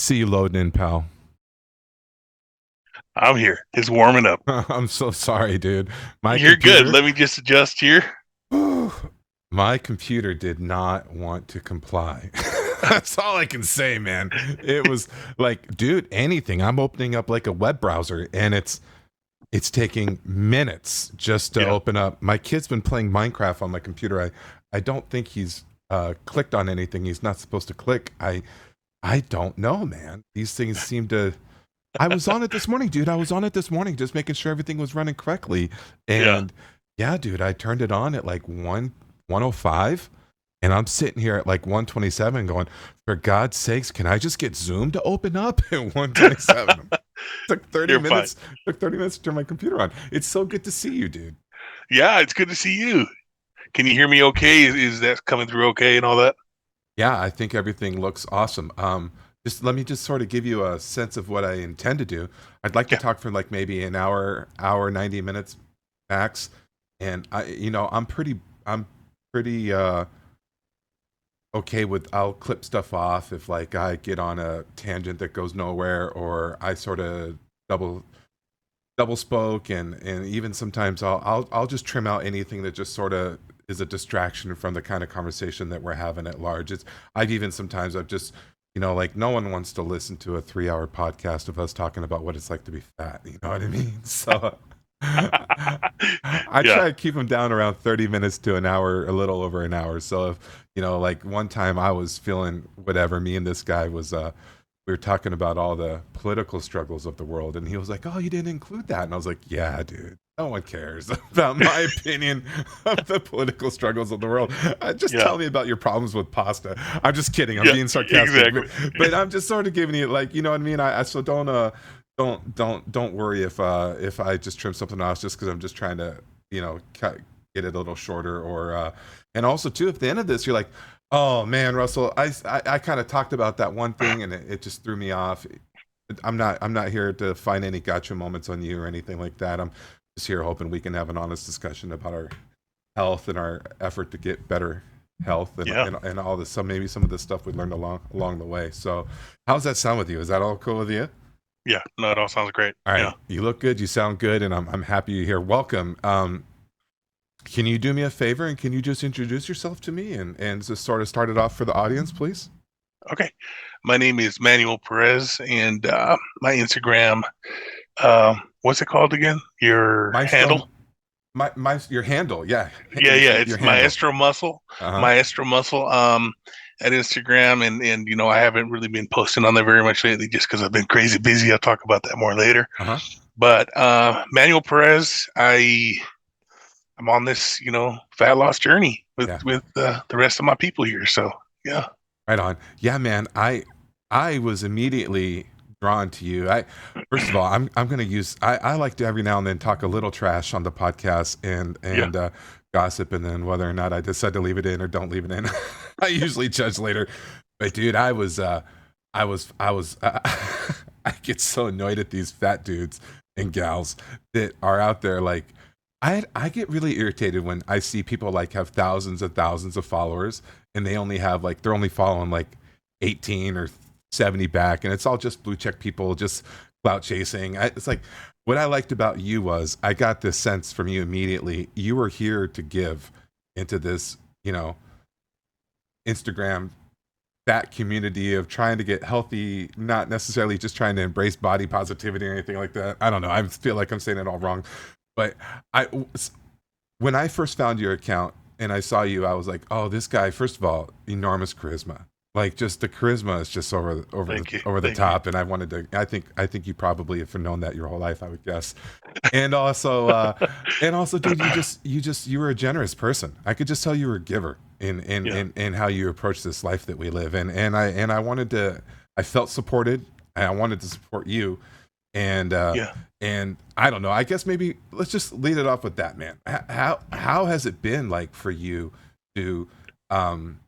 see you loading in, pal. I'm here. It's warming up. I'm so sorry, dude. My You're good. computer, Let me just adjust here. my computer did not want to comply. That's all I can say, man. It was like, dude, anything. I'm opening up like a web browser and it's taking minutes just to Yeah. open up. My kid's been playing Minecraft on my computer. I don't think he's clicked on anything he's not supposed to click. I don't know, man. These things seem to I was on it this morning, dude. I was on it this morning, just making sure everything was running correctly. Yeah. And yeah, dude, I turned it on at like 105, and I'm sitting here at like 127 going, for God's sakes, can I just get Zoom to open up at 127? Took 30 You're fine. minutes, took 30 minutes to turn my computer on. It's so good to see you, dude. Yeah, it's good to see you. Can you hear me okay? Is that coming through okay and all that? Yeah, I think everything looks awesome. Just let me just sort of give you a sense of what I intend to do. I'd like to Yeah. talk for like maybe an hour, 90 minutes max. And I'm pretty okay with, I'll clip stuff off if like I get on a tangent that goes nowhere, or I sort of double double spoke, and even sometimes I'll just trim out anything that just sort of is a distraction from the kind of conversation that we're having at large. I've just, like, no one wants to listen to a 3 hour podcast of us talking about what it's like to be fat. You know what I mean? So I Yeah. try to keep them down around 30 minutes to an hour, a little over an hour. So if, like one time I was feeling whatever, me and this guy was, we were talking about all the political struggles of the world, and he was like, "Oh, you didn't include that," and I was like, "Yeah, dude, no one cares about my opinion of the political struggles of the world. Just Yeah. tell me about your problems with pasta." I'm just kidding. I'm Yeah. being sarcastic, but, Exactly. but I'm just sort of giving you, like, you know what I mean. I so don't worry if I just trim something off just because I'm just trying to, cut, get it a little shorter, or and also too, if the end of this you're like, "Oh man, Russell, I kind of talked about that one thing and it just threw me off." I'm not here to find any gotcha moments on you or anything like that. I'm just here hoping we can have an honest discussion about our health and our effort to get better health, and Yeah. all this, some, maybe some of the stuff we learned along the way. So how's that sound with you? Is that all cool with you? Yeah. No, it all sounds great. All Yeah. right, you look good, you sound good, and I'm happy you're here. Welcome. Can you do me a favor and can you just introduce yourself to me and just sort of start it off for the audience, please? Okay. My name is Manuel Perez, and my Instagram, what's it called again? Your Maestro, handle? my your handle, yeah, Yeah, yeah. your It's handle. Maestro Muscle. Uh huh. Maestro Muscle. At Instagram, and I haven't really been posting on there very much lately, just because I've been crazy busy. I'll talk about that more later. Uh huh. But Manuel Perez, I'm on this, fat loss journey with Yeah. the rest of my people here. So yeah, Right on. Yeah, man. I was immediately drawn to you. I First of all, I'm gonna use. I like to every now and then talk a little trash on the podcast and yeah, gossip, and then whether or not I decide to leave it in or don't leave it in, I usually judge later. But dude, I was I get so annoyed at these fat dudes and gals that are out there. Like, I get really irritated when I see people like have thousands and thousands of followers, and they only have like, they're only following like 18 or 70 back, and it's all just blue check people, just clout chasing. It's like, what I liked about you was I got this sense from you immediately. You were here to give into this, Instagram that community of trying to get healthy, not necessarily just trying to embrace body positivity or anything like that. I don't know. I feel like I'm saying it all wrong, but I when I first found your account and I saw you, I was like, "Oh, this guy! First of all, enormous charisma. Like, just the charisma is just thank you, over the thank you. top." And I wanted to. I think you probably have known that your whole life, I would guess. And also, dude, you were a generous person. I could just tell you were a giver Yeah, in how you approach this life that we live in. And I wanted to. I felt supported. And I wanted to support you, and yeah. I don't know. I guess maybe let's just lead it off with that, man. How has it been like for you to um,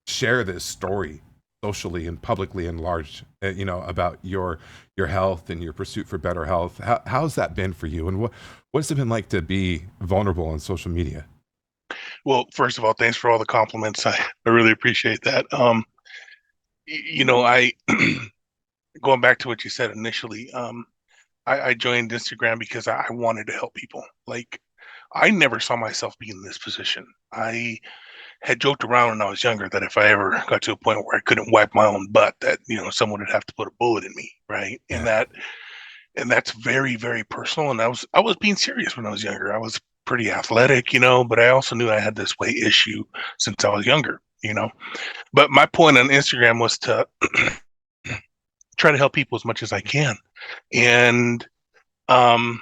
share this story socially and publicly and large? About your health and your pursuit for better health. How's that been for you, and what's it been like to be vulnerable on social media? Well, first of all, thanks for all the compliments. I really appreciate that. I going back to what you said initially, I joined Instagram because I wanted to help people. Like, I never saw myself being in this position. I had joked around when I was younger that if I ever got to a point where I couldn't wipe my own butt, that someone would have to put a bullet in me, right? And Yeah. that's very, very personal. And I was being serious when I was younger. I was pretty athletic, but I also knew I had this weight issue since I was younger. But my point on Instagram was to try to help people as much as I can. And um,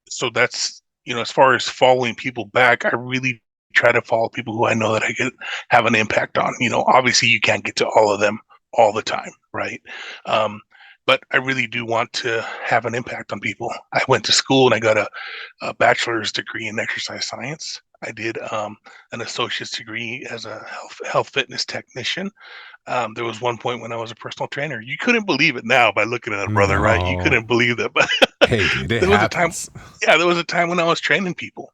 so that's, as far as following people back, I really try to follow people who I know that I can have an impact on. Obviously you can't get to all of them all the time, right? Um, but I really do want to have an impact on people. I went to school and I got a bachelor's degree in exercise science. I did an associate's degree as a health fitness technician. There was one point when I was a personal trainer. You couldn't believe it now by looking at a brother, right? You No. couldn't believe that, but Hey, dude, it there was a time. happens. Yeah, there was a time when I was training people,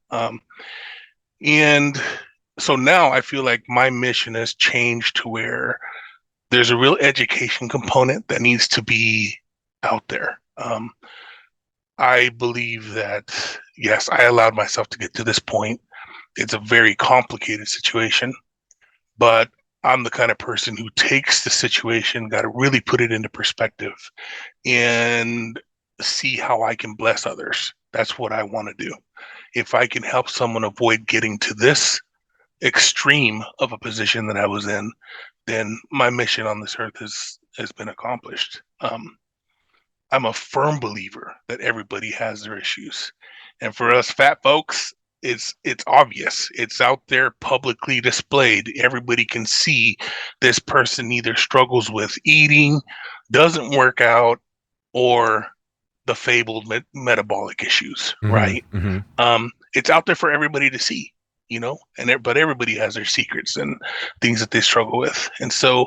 and so now I feel like my mission has changed to where there's a real education component that needs to be out there. I believe that yes, I allowed myself to get to this point. It's a very complicated situation, but I'm the kind of person who takes the situation, got to really put it into perspective and see how I can bless others. That's what I want to do. If I can help someone avoid getting to this extreme of a position that I was in, then my mission on this earth has been accomplished. I'm a firm believer that everybody has their issues, and for us fat folks, it's obvious. It's out there publicly displayed. Everybody can see this person either struggles with eating, doesn't work out, or the fabled metabolic issues, Hmm. right? Hmm. It's out there for everybody to see, but everybody has their secrets and things that they struggle with. And so,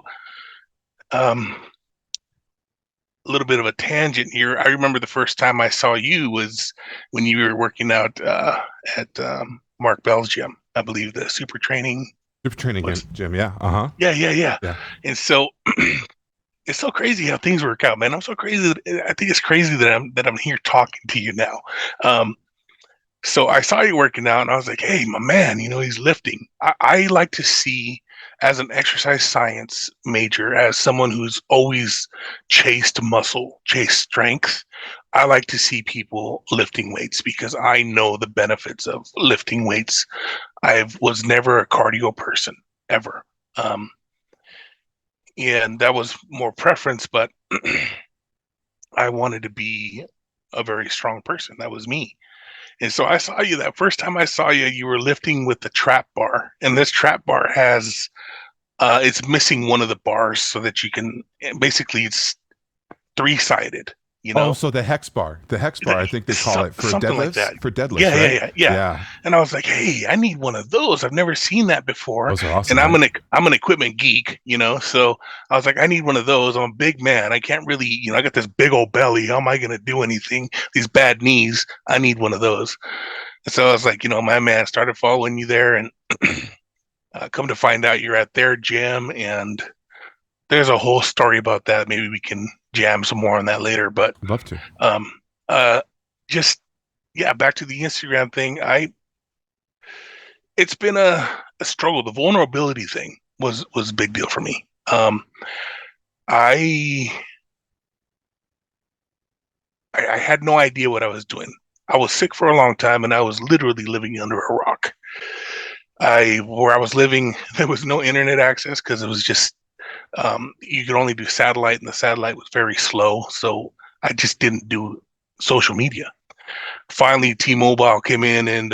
um, a little bit of a tangent here. I remember the first time I saw you was when you were working out at Mark Bell's gym. I believe the super training Super training was. gym. Yeah. Uh huh. Yeah, yeah, yeah. Yeah. And so it's so crazy how things work out, man. I'm so crazy. I think it's crazy that I'm here talking to you now. Um, So I saw you working out and I was like, hey, my man, he's lifting. I like to see, as an exercise science major, as someone who's always chased muscle, chased strength, I like to see people lifting weights because I know the benefits of lifting weights. I was never a cardio person, ever. Um, and that was more preference, but I wanted to be a very strong person. That was me. And so I saw you that first time I saw you, you were lifting with the trap bar. And this trap bar has, it's missing one of the bars so that you can, basically, it's three-sided, you Oh, know? so the hex bar. The hex bar, I think they call it for Something like deadlifts. that. For deadlifts, Yeah, yeah, right? yeah, yeah. Yeah. And I was like, hey, I need one of those. I've never seen that before. Those are And awesome, I'm right? an equipment geek. So I was like, I need one of those. I'm a big man. I can't really, I got this big old belly. How am I gonna do anything? These bad knees. I need one of those. So I was like, my man started following you there, and come to find out you're at their gym, and there's a whole story about that. Maybe we can jam some more on that later. But I'd love to. um, uh, just yeah, back to the Instagram thing. It's been a struggle. The vulnerability thing was a big deal for me. I I had no idea what I was doing. I was sick for a long time, and I was literally living under a rock. Where I was living, there was no internet access because it was just you could only do satellite, and the satellite was very slow. So I just didn't do social media. Finally, T-Mobile came in, and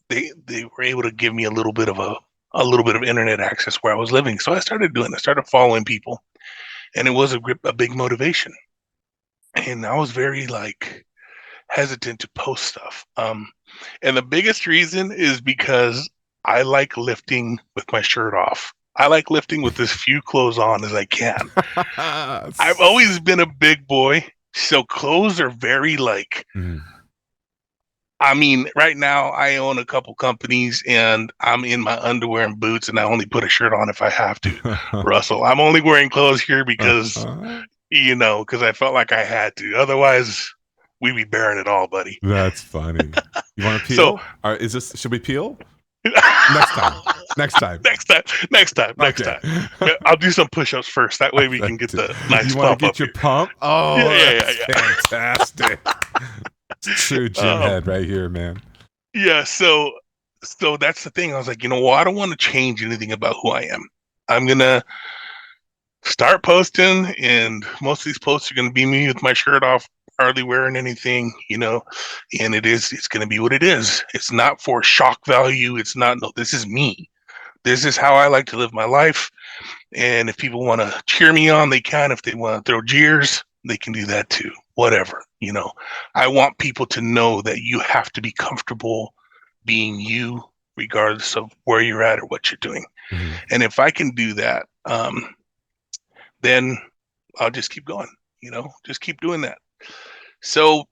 they were able to give me a little bit of internet access where I was living. So I started doing. I started following people, and it was a big motivation. And I was very like hesitant to post stuff. And the biggest reason is because I like lifting with my shirt off. I like lifting with as few clothes on as I can. I've always been a big boy, so clothes are very like. Mhm. I mean, right now I own a couple companies and I'm in my underwear and boots, and I only put a shirt on if I have to. Russell, I'm only wearing clothes here because Uh-huh. because I felt like I had to. Otherwise, we'd be bearing it all, buddy. That's funny. You want to So peel? Or is this? Should we peel next time? Next time. next Okay. time. Yeah, I'll do some push-ups first. That way we can get Perfect. the You nice want to pump up get your here. pump? Yeah, Oh, yeah, yeah, that's fantastic. True yeah. gym head right here, man. Yeah. So that's the thing. I was like, well, I don't want to change anything about who I am. I'm gonna start posting, and most of these posts are gonna be me with my shirt off, hardly wearing anything, and it's gonna be what it is. It's not for shock value. It's not. No, this is me. This is how I like to live my life. And if people want to cheer me on, they can. If they want to throw jeers, they can do that too. Whatever. I want people to know that you have to be comfortable being you, regardless of where you're at or what you're doing. Mm-hmm. And if I can do that, then I'll just keep going, just keep doing that. So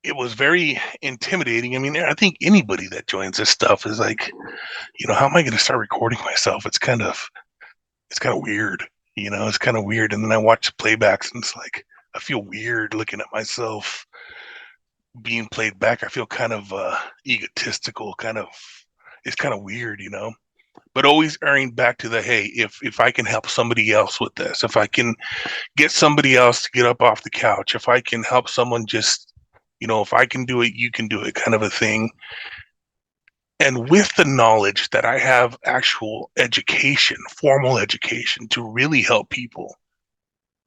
it was very intimidating. I mean, I think anybody that joins this stuff is like, how am I going to start recording myself? It's kind of weird, it's kind of weird. And then I watch the playbacks and it's like, I feel weird looking at myself being played back. I feel kind of egotistical, it's kind of weird, but always erring back to the, hey, if I can help somebody else with this, if I can get somebody else to get up off the couch, if I can help someone just, if I can do it, you can do it, kind of a thing. And with the knowledge that I have actual education, formal education to really help people,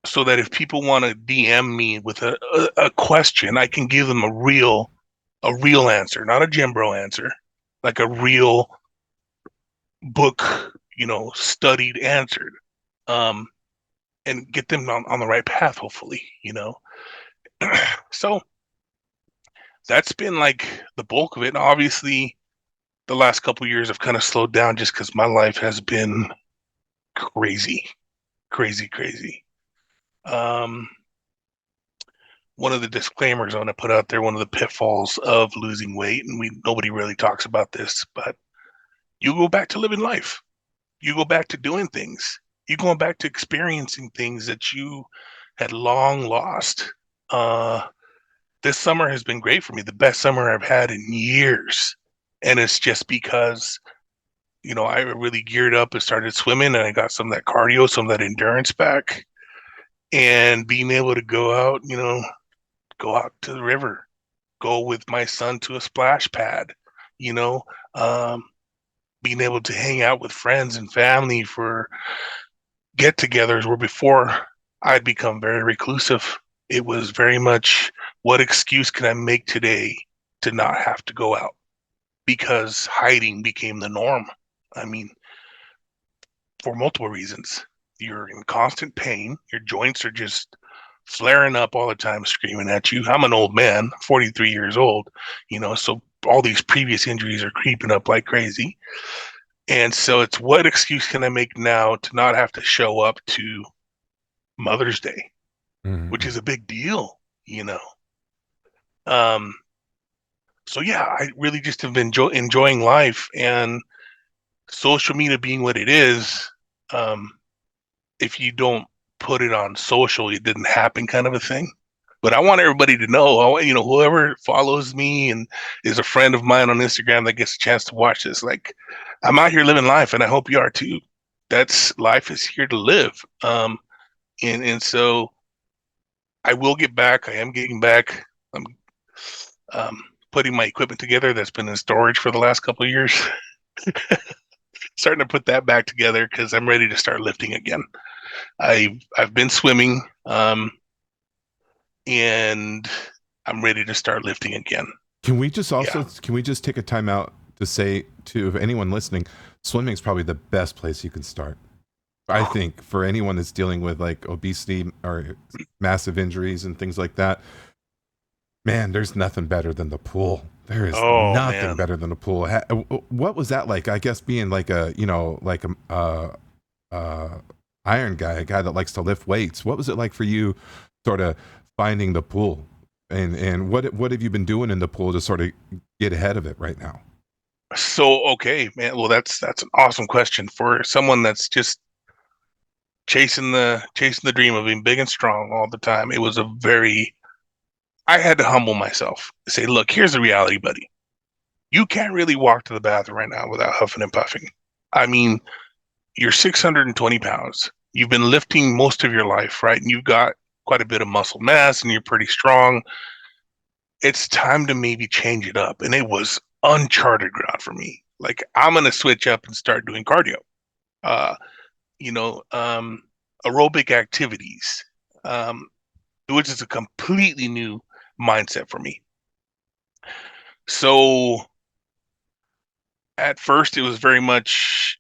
so that if people want to DM me with a question, I can give them a real answer, not a gym bro answer, like a real book, studied answered, um, and get them on the right path, hopefully. So that's been like the bulk of it. And obviously, the last couple of years have kind of slowed down just because my life has been crazy, crazy, crazy. Um, One of the disclaimers I want to put out there, one of the pitfalls of losing weight, and nobody really talks about this, but you go back to living life. You go back to doing things. You go back to experiencing things that you had long lost. Uh, this summer has been great for me, the best summer I've had in years. And it's just because, I really geared up and started swimming and I got some of that cardio, some of that endurance back. And being able to go out to the river, go with my son to a splash pad, you know, um, being able to hang out with friends and family for get togethers, where before I'd become very reclusive. It was very much, what excuse can I make today to not have to go out? Because hiding became the norm. I mean, for multiple reasons. You're in constant pain, your joints are just flaring up all the time, screaming at you. I'm an old man, 43 years old, so all these previous injuries are creeping up like crazy. And so it's, what excuse can I make now to not have to show up to Mother's Day, which Mm-hmm. is a big deal, you know? Um, so yeah, I really just have been enjoying life, and social media being what it is. Um, if you don't put it on social, it didn't happen, kind of a thing. But I want everybody to know, whoever follows me and is a friend of mine on Instagram that gets a chance to watch this, like, I'm out here living life, and I hope you are too. That's, life is here to live. And so I will get back. I am getting back. I'm putting my equipment together that's been in storage for the last couple of years. Starting to put that back together because I'm ready to start lifting again. I've been swimming, and I'm ready to start lifting again. Yeah. Can we just take a time out to say to, if anyone listening, swimming is probably the best place you can start. I think for anyone that's dealing with like obesity or massive injuries and things like that, man, there's nothing better than the pool. There is Oh nothing man. better than the pool. What was that like? I guess being like a, like uh, iron guy, a guy that likes to lift weights. What was it like for you, sort of finding the pool, and what have you been doing in the pool to sort of get ahead of it right now? So okay, man. Well, that's an awesome question for someone that's just chasing the dream of being big and strong all the time. It was a very I had to humble myself. Say, look, here's the reality, buddy. You can't really walk to the bathroom right now without huffing and puffing. I mean, you're 620 pounds. You've been lifting most of your life, right? And you've got quite a bit of muscle mass and you're pretty strong. It's time to maybe change it up. And it was uncharted ground for me. Like, I'm going to switch up and start doing cardio, uh, you know, aerobic activities, um, which is a completely new mindset for me. So at first it was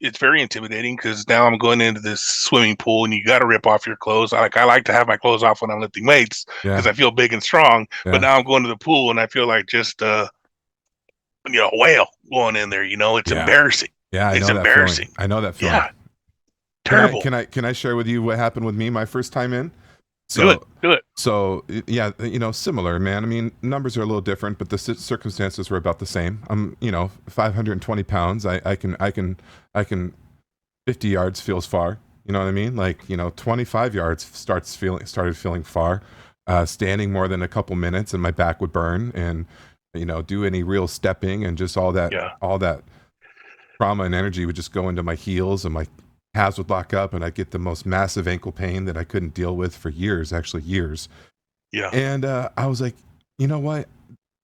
it's very intimidating because now I'm going into this swimming pool and you got to rip off your clothes. I like to have my clothes off when I'm lifting weights because Yeah, I feel big and strong. But yeah, now I'm going to the pool and I feel like just a whale going in there. It's yeah, embarrassing. yeah. I It's know that feeling. embarrassing. I know that feeling. Yeah, terrible. Can I share with you what happened with me my first time in? Do it. So Do it. yeah, similar, man. I mean, numbers are a little different, but the circumstances were about the same. I'm 520 pounds. I can 50 yards feels far. You know what I mean? Like 25 yards started feeling far. Standing more than a couple minutes and my back would burn, and do any real stepping and just Yeah. all that trauma and energy would just go into my heels, and my calves would lock up, and I'd get the most massive ankle pain that I couldn't deal with for years, actually years. Yeah. And I was like, you know what?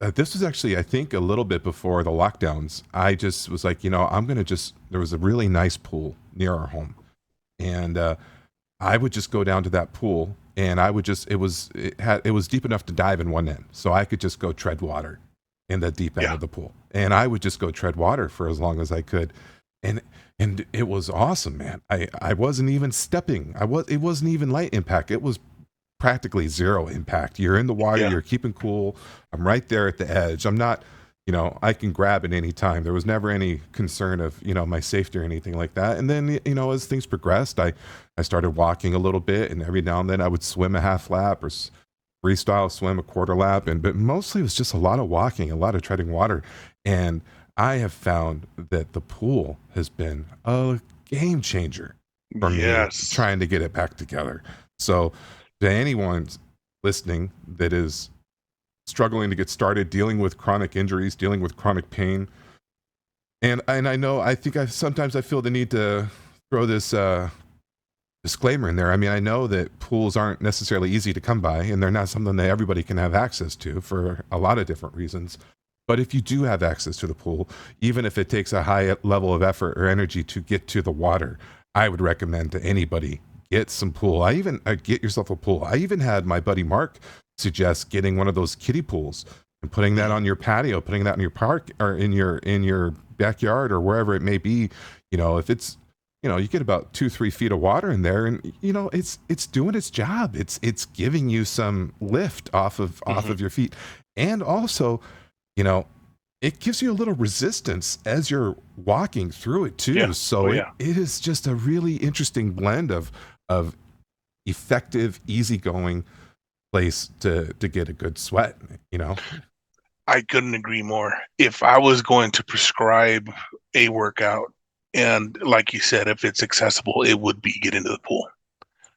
This was actually, I think, a little bit before the lockdowns. I just was like, I'm going to there was a really nice pool near our home. And I would just go down to that pool, and I would just, it was deep enough to dive in one end. So I could just go tread water in the deep end Yeah. of the pool. And I would just go tread water for as long as I could. And, and it was awesome, man. I wasn't even stepping. It wasn't even light impact. It was practically zero impact. You're in the water, Yeah. you're keeping cool. I'm right there at the edge. I'm not, I can grab at any time. There was never any concern of, my safety or anything like that. And then, as things progressed, I started walking a little bit, and every now and then I would swim a half lap or freestyle swim a quarter lap. But mostly it was just a lot of walking, a lot of treading water. And I have found that the pool has been a game changer for me Yes. trying to get it back together. So, to anyone listening that is struggling to get started, dealing with chronic injuries, dealing with chronic pain, and I know, I think sometimes I feel the need to throw this disclaimer in there. I mean, I know that pools aren't necessarily easy to come by, and they're not something that everybody can have access to for a lot of different reasons. But if you do have access to the pool, even if it takes a high level of effort or energy to get to the water, I would recommend to anybody, get some pool. Get yourself a pool. I even had my buddy Mark suggest getting one of those kiddie pools and putting that on your patio, putting that in your park or in your backyard or wherever it may be. If it's you get about 2-3 feet of water in there, and it's doing its job. It's giving you some lift off Hmm. of your feet, and also you know, it gives you a little resistance as you're walking through it too. Yeah. Oh So it, yeah. it is just a really interesting blend of effective, easygoing place to get a good sweat, you know? I couldn't agree more. If I was going to prescribe a workout, and like you said, if it's accessible, it would be get into the pool.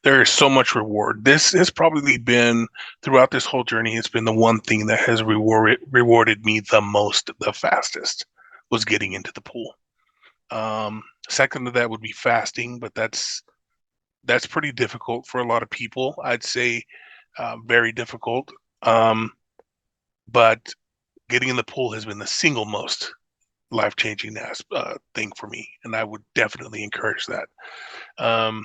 There is so much reward. This has probably been throughout this whole journey. It's been the one thing that has rewarded me the most, the fastest, was getting into the pool. Second to that would be fasting, but that's pretty difficult for a lot of people. I'd say very difficult. Um, but getting in the pool has been the single most life changing thing for me, and I would definitely encourage that. Um,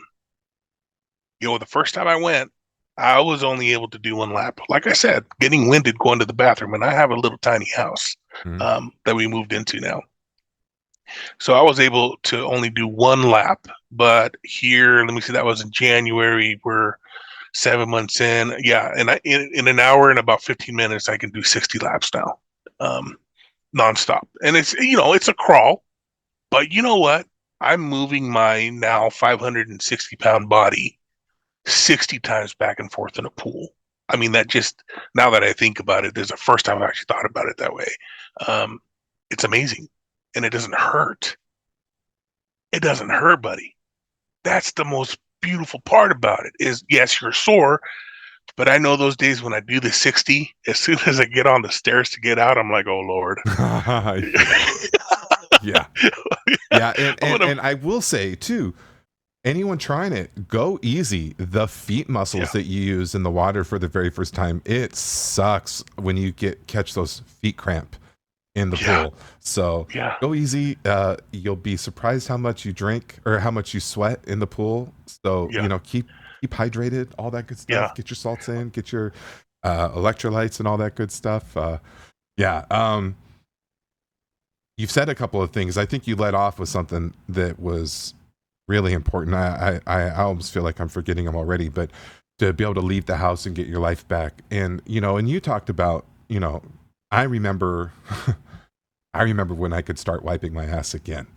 the first time I went, I was only able to do one lap. Like I said, getting winded going to the bathroom, and I have a little tiny house Mhm. that we moved into now, so I was able to only do one lap. But here, let me see, that was in January. We're 7 months in, yeah, and in an hour and about 15 minutes, I can do 60 laps now. Um, Nonstop. And it's a crawl, but you know what? I'm moving my now 560-pound body 60 times back and forth in a pool. I mean, that just, now that I think about it, there's a first time I've actually thought about it that way. Um, it's amazing. And it doesn't hurt. It doesn't hurt, buddy. That's the most beautiful part about it is, yes, you're sore, but I know those days when I do the 60, as soon as I get on the stairs to get out, I'm like, oh Lord. Yeah. Yeah. Yeah, I'm gonna, and I will say too, anyone trying it, go easy. The feet yeah, muscles that you use in the water for the very first time, it sucks when you catch those feet cramp in the yeah, pool. So yeah, go easy. You'll be surprised how much you drink or how much you sweat in the pool. So yeah, keep hydrated, all that good yeah. stuff. Get your salts in, get your electrolytes and all that good stuff. Yeah. You've said a couple of things. I think you led off with something that was really important. I almost feel like I'm forgetting them already, but to be able to leave the house and get your life back. And, and you talked about, I remember, I remember when I could start wiping my ass again.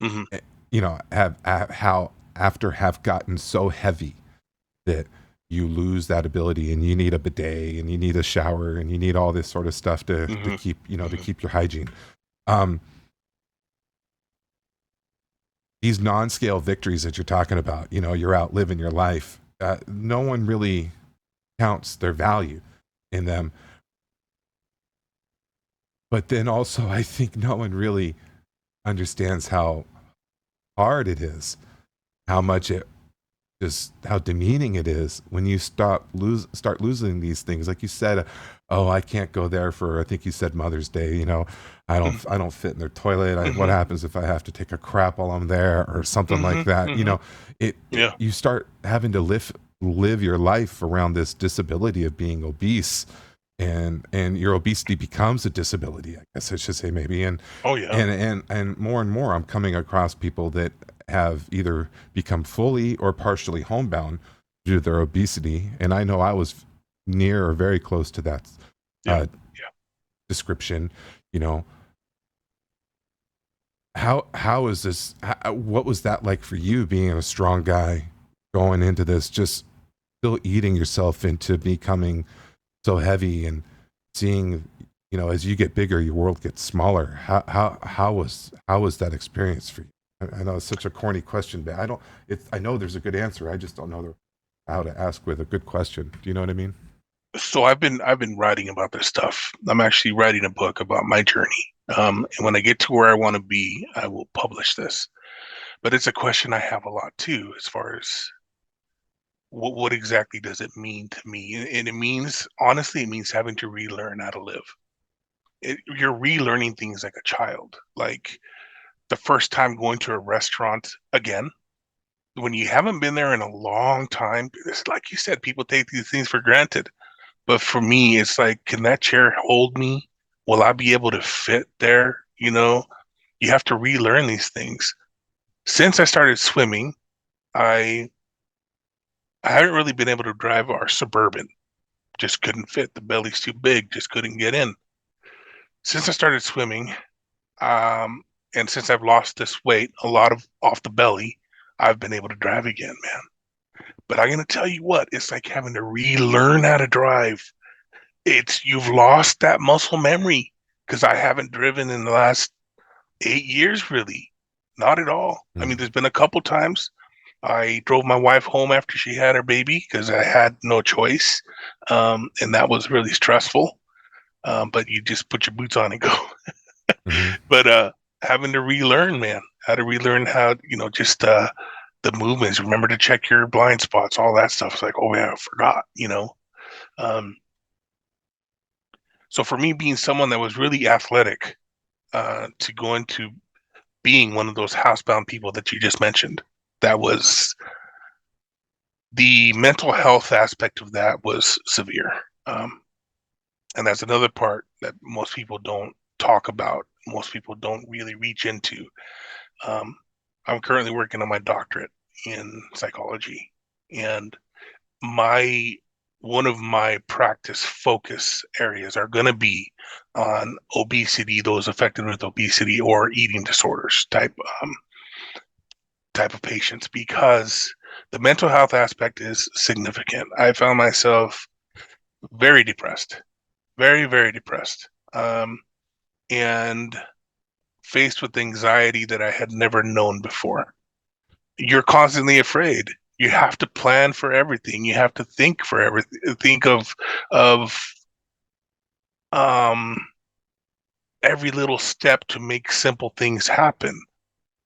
Hmm. Eh, how after have gotten so heavy that you lose that ability and you need a bidet and you need a shower and you need all this sort of stuff to Hmm. keep, to Hmm. keep your hygiene. Um, these non-scale victories that you're talking about, you're out living your life. No one really counts their value in them. But then also, I think no one really understands how hard it is, how much it just how demeaning it is when you start losing these things. Like you said, oh, I can't go there for, I think you said Mother's Day. I don't fit in their toilet. What Hmm. happens if I have to take a crap while I'm there or something Hmm. like that? Hmm. It Yeah. you start having to live your life around this disability of being obese, and your obesity becomes a disability, I guess I should say, maybe. and Oh yeah. and and and more I'm coming across people that have either become fully or partially homebound due to their obesity, and I know I was near or very close to that Yeah. uh, Yeah. description. you know how is this, what was that like for you, being a strong guy going into this, just still eating yourself into becoming so heavy, and seeing, as you get bigger, your world gets smaller. How was that experience for you? I know it's such a corny question, but I know there's a good answer. I just don't know how to ask with a good question. Do you know what I mean? So I've been writing about this stuff. I'm actually writing a book about my journey. And when I get to where I want to be, I will publish this. But it's a question I have a lot too, as far as what exactly does it mean to me? And it means, honestly, it means having to relearn how to live. You're relearning things like a child, like the first time going to a restaurant again. When you haven't been there in a long time, it's like you said, people take these things for granted. But for me, it's like, can that chair hold me? Will I be able to fit there? You have to relearn these things. Since I started swimming, I I haven't really been able to drive our Suburban. Just couldn't fit. The belly's too big. Just couldn't get in. Since I started swimming, um, and since I've lost this weight, a lot of off the belly, I've been able to drive again, man. But I'm gonna tell you what, it's like having to relearn how to drive. It's You've lost that muscle memory because I haven't driven in the last 8 years, really. Not at all. I mean, Mm. there's been a couple times I drove my wife home after she had her baby because I had no choice, and that was really stressful. But you just put your boots on and go. Hmm. But having to relearn, man, how to relearn how just the movements. Remember to check your blind spots, all that stuff. It's like, oh yeah, I forgot. Um, so for me, being someone that was really athletic, to go into being one of those housebound people that you just mentioned, that was the mental health aspect of that was severe. Um, and that's another part that most people don't talk about. Most people don't really reach into. Um, I'm currently working on my doctorate in psychology, and my one of my practice focus areas are going to be on obesity, those affected with obesity or eating disorders type of patients, because the mental health aspect is significant. I found myself very depressed, very, very depressed, and faced with anxiety that I had never known before. You're constantly afraid. You have to plan for everything. You have to think for everything. Think of um every little step to make simple things happen,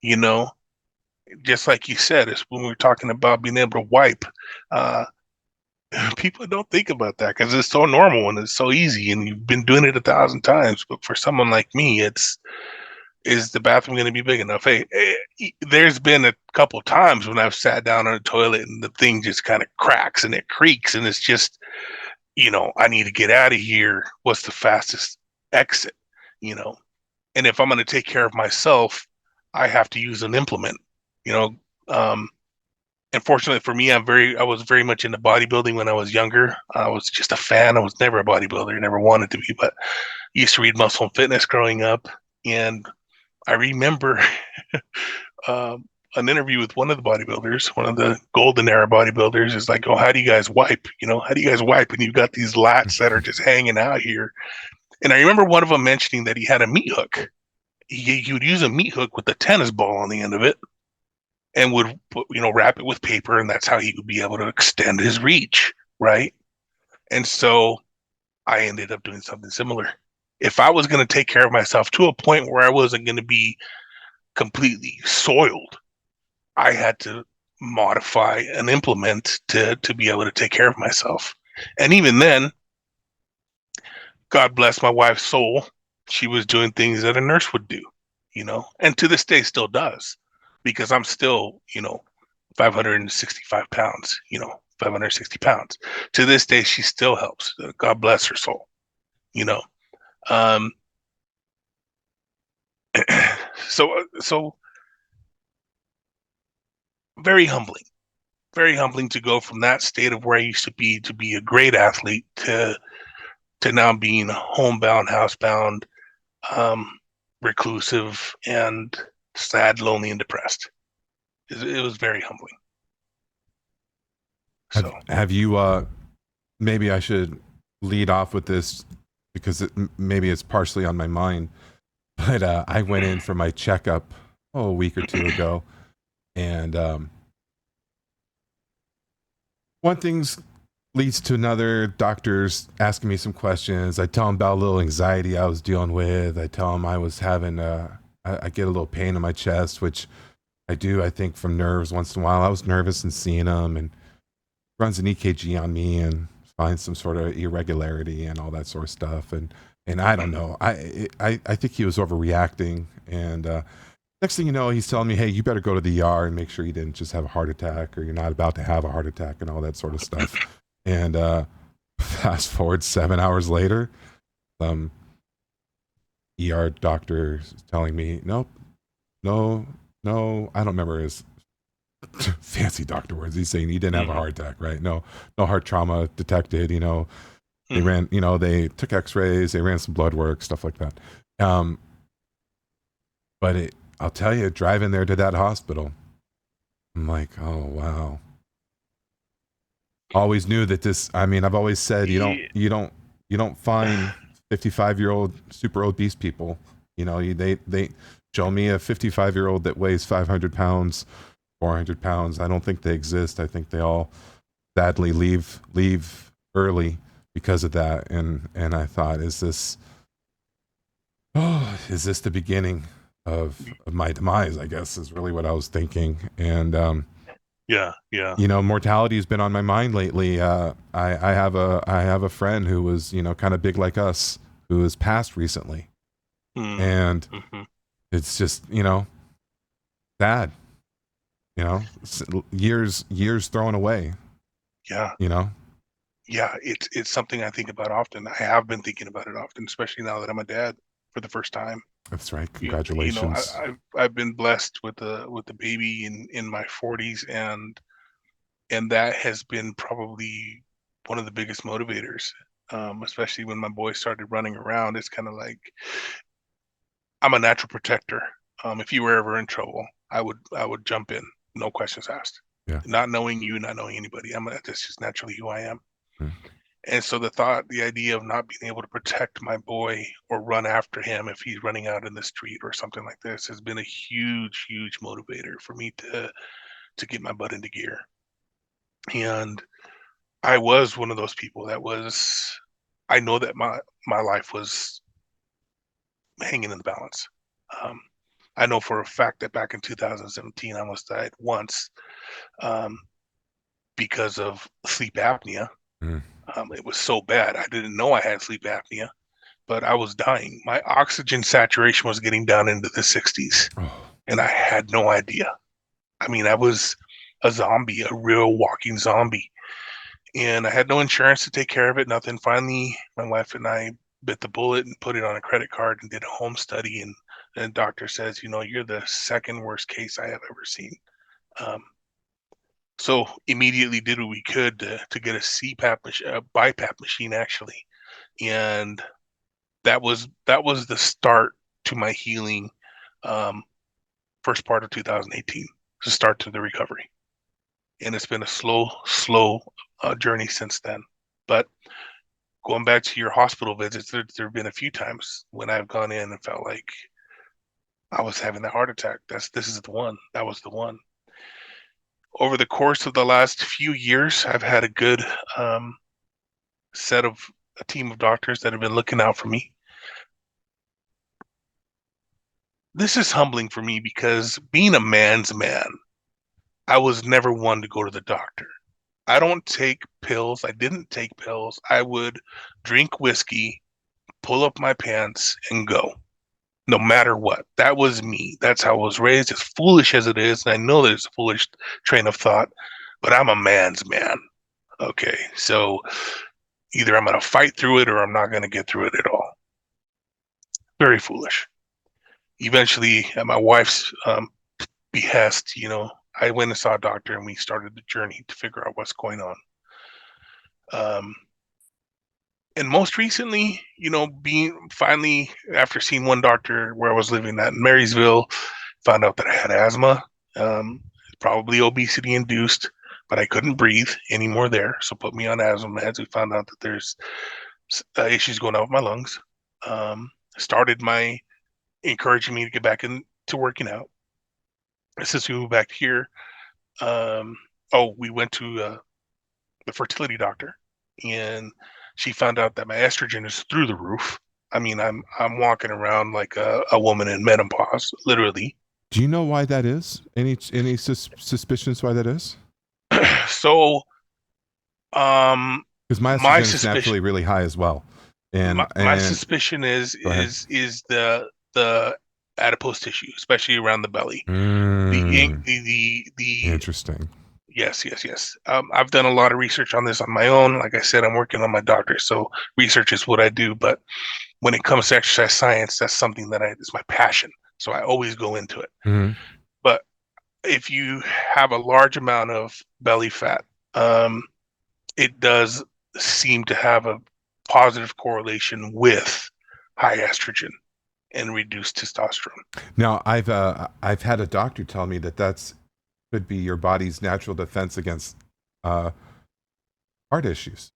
you know? Just like you said, it's when we were talking about being able to wipe. Uh People don't think about that because it's so normal and it's so easy and you've been doing it 1,000 times. But for someone like me, it's is the bathroom going to be big enough? Hey, there's been a couple of times when I've sat down on a toilet and the thing just kind of cracks and it creaks and it's just, I need to get out of here. What's the fastest exit? You know, and if I'm going to take care of myself, I have to use an implement. You know, um, Unfortunately for me, I was very much into bodybuilding when I was younger. I was just a fan. I was never a bodybuilder, never wanted to be, but I used to read Muscle and Fitness growing up, and I remember um, an interview with one of the bodybuilders, one of the golden era bodybuilders, is like, "Oh, how do you guys wipe? How do you guys wipe?" And you've got these lats that are just hanging out here. And I remember one of them mentioning that he had a meat hook. He would use a meat hook with a tennis ball on the end of it, and would wrap it with paper, and that's how he would be able to extend his reach, right? And so I ended up doing something similar. If I was going to take care of myself to a point where I wasn't going to be completely soiled, I had to modify an implement to be able to take care of myself. And even then, God bless my wife's soul, she was doing things that a nurse would do, and to this day still does, because I'm still, 565 pounds, 560 pounds. To this day, she still helps. God bless her soul, you know. Um, so very humbling, very humbling to go from that state of where I used to be a great athlete to now being homebound, housebound, um, reclusive, and sad, lonely, and depressed. It was very humbling. So, Have you maybe I should lead off with this because maybe it's partially on my mind. But I went in for my checkup a week or two ago, and one thing leads to another. Doctors asking me some questions. I tell them about a little anxiety I was dealing with. I tell them I was having I get a little pain in my chest, which I do. I think from nerves once in a while. I was nervous and seeing them, and runs an EKG on me and finds some sort of irregularity and all that sort of stuff. And I don't know. I think he was overreacting. And next thing you know, he's telling me, "Hey, you better go to the ER and make sure you didn't just have a heart attack or you're not about to have a heart attack and all that sort of stuff." And fast forward 7 hours later, some ER doctor is telling me, "Nope, no, no." I don't remember his fancy doctor words. He's saying he didn't have a mm-hmm, heart attack, right? No, no heart trauma detected. They mm-hmm. ran, they took X-rays, they ran some blood work, stuff like that. Um, but I'll tell you, driving there to that hospital, I'm like, oh wow. Always knew that this. I mean, I've always said Yeah. you don't find 55-year-old super obese people. They show me a 55-year-old that weighs 500 pounds, 400 pounds. I don't think they exist. I think they all sadly leave early because of that. And I thought, is this the beginning of my demise? I guess is really what I was thinking. And Yeah, yeah. mortality has been on my mind lately. I have a friend who was kind of big like us who has passed recently, and Mm-hmm. it's just sad. Years thrown away. Yeah, You know, yeah. It's something I think about often. I have been thinking about it often, especially now that I'm a dad for the first time. that's right. I, Congratulations. I've been blessed with the baby in my 40s, and that has been probably one of the biggest motivators. Especially when my boy started running around, it's kind of like I'm a natural protector. If you were ever in trouble, I would jump in, no questions asked. Yeah. Not knowing you, not knowing anybody, that's just naturally who I am. Mm. And so the idea of not being able to protect my boy or run after him if he's running out in the street or something like this has been a huge, huge motivator for me to get my butt into gear. And I was one of those people that was, I know that my life was hanging in the balance. Um, I know for a fact that back in 2017, I almost died once um, because of sleep apnea. Mm. It was so bad. I didn't know I had sleep apnea, but I was dying. My oxygen saturation was getting down into the 60s, Oh. and I had no idea. I mean, I was a zombie, a real walking zombie. And I had no insurance to take care of it, nothing. Finally, my wife and I bit the bullet and put it on a credit card and did a home study. And the doctor says, you're the second worst case I have ever seen. Um, so immediately did what we could to get a BiPAP machine actually, and that was the start to my healing. Um, First part of 2018, the start to the recovery, and it's been a slow journey since then. But going back to your hospital visits, there have been a few times when I've gone in and felt like I was having that heart attack. This is the one. That was the one. Over the course of the last few years, I've had a good um, set of a team of doctors that have been looking out for me. This is humbling for me because being a man's man, I was never one to go to the doctor. I don't take pills. I didn't take pills. I would drink whiskey, pull up my pants, and go, no matter what. That was me. That's how I was raised, as foolish as it is. And I know that it's a foolish train of thought, but I'm a man's man. Okay. So either I'm going to fight through it or I'm not going to get through it at all. Very foolish. Eventually, at my wife's behest, I went and saw a doctor and we started the journey to figure out what's going on. Um, and most recently, being finally after seeing one doctor where I was living at in Marysville, found out that I had asthma, um, probably obesity induced, but I couldn't breathe anymore there. So put me on asthma meds. We found out that there's issues going on with my lungs. Started my encouraging me to get back into working out. Since we moved back here, um, we went to the fertility doctor, and she found out that my estrogen is through the roof. I mean, I'm walking around like a woman in menopause, literally. Do you know why that is? Any suspicions why that is? So, um, Because my my estrogen is suspicion, naturally really high as well, my, and my and suspicion is go ahead. is the adipose tissue, especially around the belly. The ink, Mm, the interesting. Yes, yes, yes. I've done a lot of research on this on my own. Like I said, I'm working on my doctorate, so research is what I do. But when it comes to exercise science, that's something that is my passion. So I always go into it. Mm-hmm. But if you have a large amount of belly fat, um, it does seem to have a positive correlation with high estrogen and reduced testosterone. Now, I've had a doctor tell me that that's could be your body's natural defense against uh, heart issues.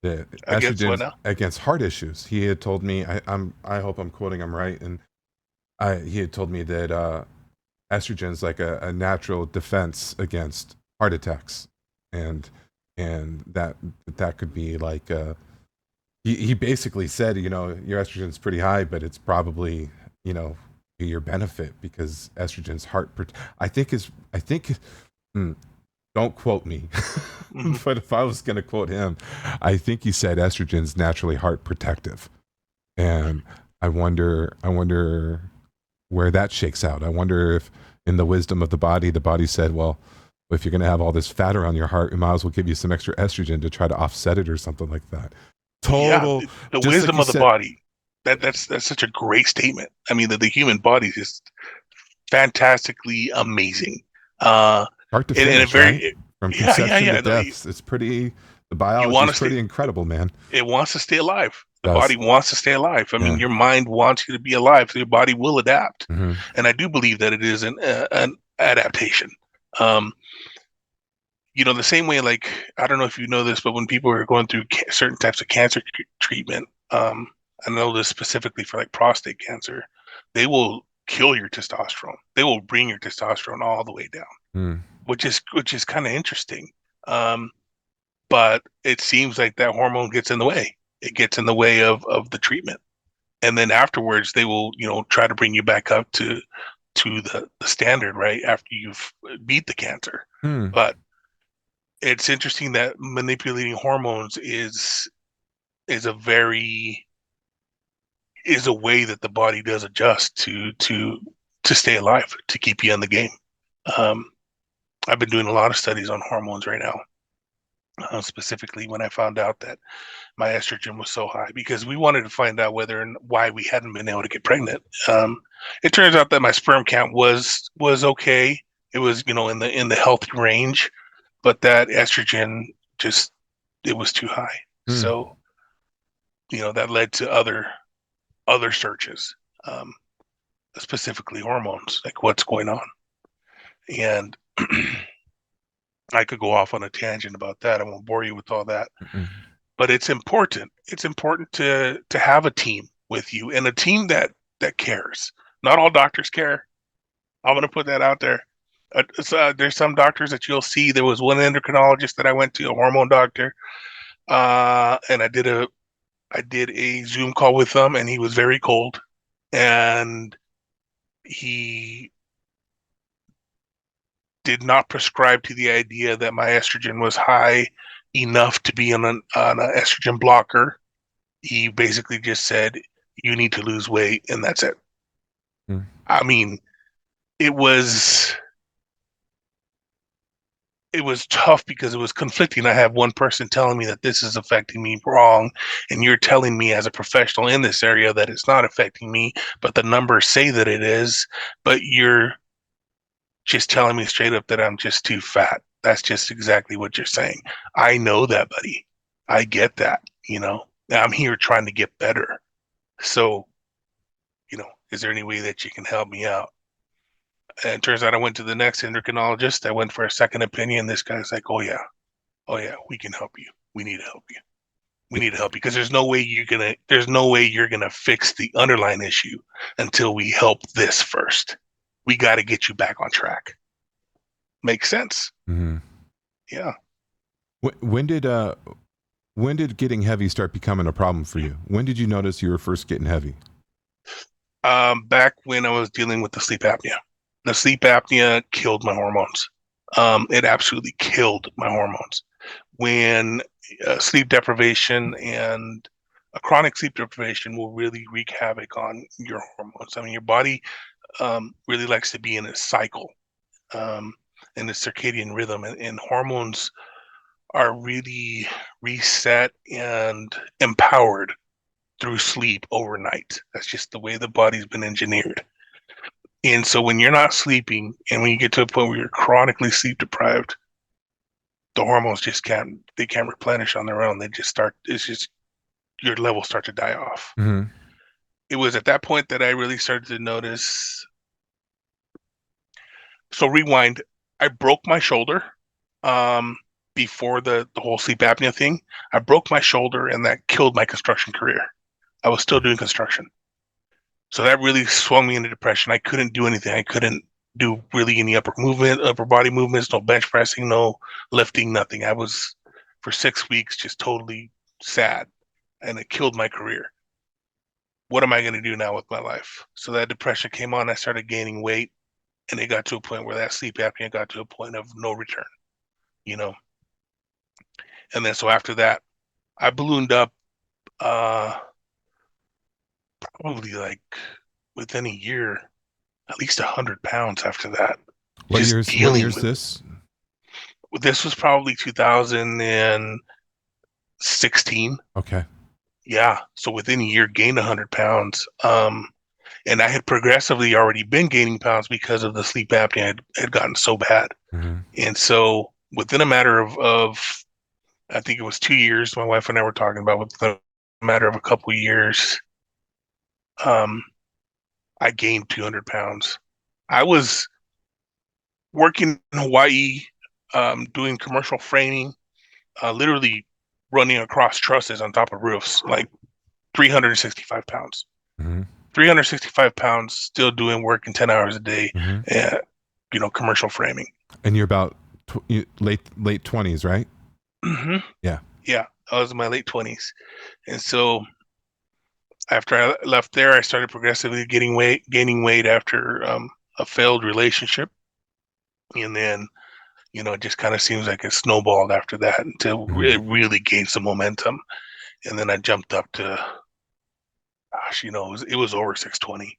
The Against what estrogens now? against heart issues. He had told me. I hope I'm quoting him right, and he had told me that estrogen is like a natural defense against heart attacks, and that could be like he basically said, your estrogen's pretty high, but it's probably, you know, to your benefit because estrogen's I think mm, don't quote me, Hmm. but if I was going to quote him, I think he said estrogen's naturally heart protective, and I wonder where that shakes out. I wonder if in the wisdom of the body said, well, if you're going to have all this fat around your heart, we might as well give you some extra estrogen to try to offset it or something like that. Yeah, Total, the just like wisdom you of the said, body. That's such a great statement. I mean, that the human body is just fantastically amazing. Uh, start to and a finish, right? very, From yeah, yeah, conception to yeah. No, death, it's pretty. The you biology want is to stay. pretty incredible, man. It wants to stay alive. It The does. body wants to stay alive. I mean, Yeah. your mind wants you to be alive, so your body will adapt. Hmm. And I do believe that it is an adaptation. Um, the same way, like, I don't know if you know this, but when people are going through certain types of cancer treatment, I know this specifically for like prostate cancer, they will kill your testosterone. They will bring your testosterone all the way down, Mm. which is kind of interesting. Um, but it seems like that hormone gets in the way. It gets in the way of the treatment, and then afterwards they will, try to bring you back up to the standard, right, after you've beat the cancer. Hmm. But it's interesting that manipulating hormones is a very is a way that the body does adjust to stay alive, to keep you in the game. Um, I've been doing a lot of studies on hormones right now, specifically when I found out that my estrogen was so high, because we wanted to find out whether and why we hadn't been able to get pregnant. It turns out that my sperm count was okay. It was, in the healthy range, but that estrogen just it was too high. Hmm. So, that led to other searches, um, specifically hormones, like what's going on. And I could go off on a tangent about that. I won't bore you with all that, Mm-mm. but it's important. It's important to have a team with you, and a team that cares. Not all doctors care. I'm going to put that out there. There's some doctors that you'll see. There was one endocrinologist that I went to, a hormone doctor, and I did a Zoom call with him, and he was very cold, and he did not prescribe to the idea that my estrogen was high enough to be on an estrogen blocker. He basically just said, you need to lose weight, and that's it. Hmm. I mean, it was it was tough because it was conflicting. I have one person telling me that this is affecting me wrong, and you're telling me as a professional in this area that it's not affecting me, but the numbers say that it is, but you're just telling me straight up that I'm just too fat. That's just exactly what you're saying. I know that, buddy. I get that, I'm here trying to get better. So, is there any way that you can help me out? And it turns out I went to the next endocrinologist. I went for a second opinion. This guy's like, oh yeah, we can help you. We need to help you. We Yeah. need to help you because there's no way you're gonna fix the underlying issue until we help this first. We got to get you back on track. Makes sense. Mm-hmm. Yeah. When did getting heavy start becoming a problem for you? When did you notice you were first getting heavy? Back when I was dealing with the sleep apnea. The sleep apnea killed my hormones. It absolutely killed my hormones. When sleep deprivation and a chronic sleep deprivation will really wreak havoc on your hormones. I mean, your body really likes to be in a cycle, um, in a circadian rhythm, and hormones are really reset and empowered through sleep overnight. That's just the way the body's been engineered. And so when you're not sleeping and when you get to a point where you're chronically sleep deprived, the hormones just can't replenish on their own. They just start it's just your levels start to die off. Mm-hmm. It was at that point that I really started to notice. So rewind, I broke my shoulder um before the whole sleep apnea thing. I broke my shoulder and that killed my construction career. I was still doing construction. So that really swung me into depression. I couldn't do anything. I couldn't do really any upper body movements, no bench pressing, no lifting, nothing. I was for 6 weeks just totally sad, and it killed my career. What am I going to do now with my life? So that depression came on. I started gaining weight, and it got to a point where that sleep apnea got to a point of no return, you know. And then so after that, I ballooned up, uh, probably like within a year, at least 100 pounds after that. Just What dealing year's with this? this was probably 2016. Okay. Yeah, so within a year, gained 100 pounds. And I had progressively already been gaining pounds because of the sleep apnea had gotten so bad. Mm-hmm. And so within a matter of I think it was 2 years, my wife and I were talking about within a matter of a couple of years, um, I gained 200 pounds. I was working in Hawaii, doing commercial framing, literally running across trusses on top of roofs, like 365 pounds. Mm-hmm. 365 pounds, still doing work in 10 hours a day, Mm-hmm. uh, commercial framing. And you're about late 20s, right? Hmm. Yeah. Yeah, I was in my late 20s. And so after I left there, I started progressively gaining weight after a failed relationship. And then, it just kind of seems like it snowballed after that until Mhm. it really gained some momentum. And then I jumped up to, gosh, it was over 620.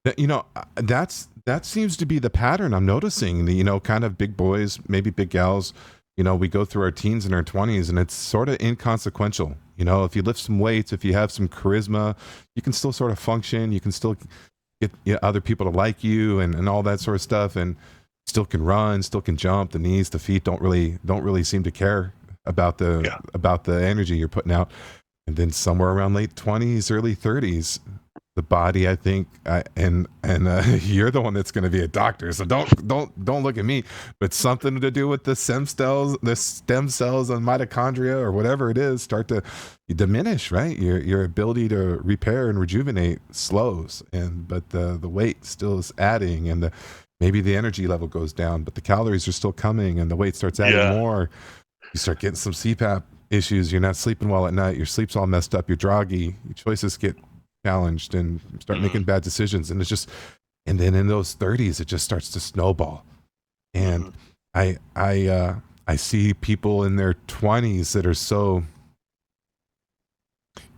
That seems to be the pattern I'm noticing. Kind of big boys, maybe big gals. We go through our teens and our 20s, and it's sort of inconsequential. If you lift some weights, if you have some charisma, you can still sort of function. You can still get other people to like you, and all that sort of stuff, and still can run, still can jump. The knees, the feet don't really seem to care about the Yeah. about the energy you're putting out. And then somewhere around late 20s, early 30s, the body, I think, you're the one that's going to be a doctor, so don't look at me, but something to do with the stem cells and mitochondria or whatever it is start to diminish, right? Your ability to repair and rejuvenate slows, but the weight still is adding, and maybe the energy level goes down, but the calories are still coming, and the weight starts adding Yeah. more. You start getting some CPAP issues. You're not sleeping well at night. Your sleep's all messed up. You're groggy. Your choices get challenged, and start Hmm. making bad decisions. And then in those 30s, it just starts to snowball. And Hmm. I see people in their 20s that are so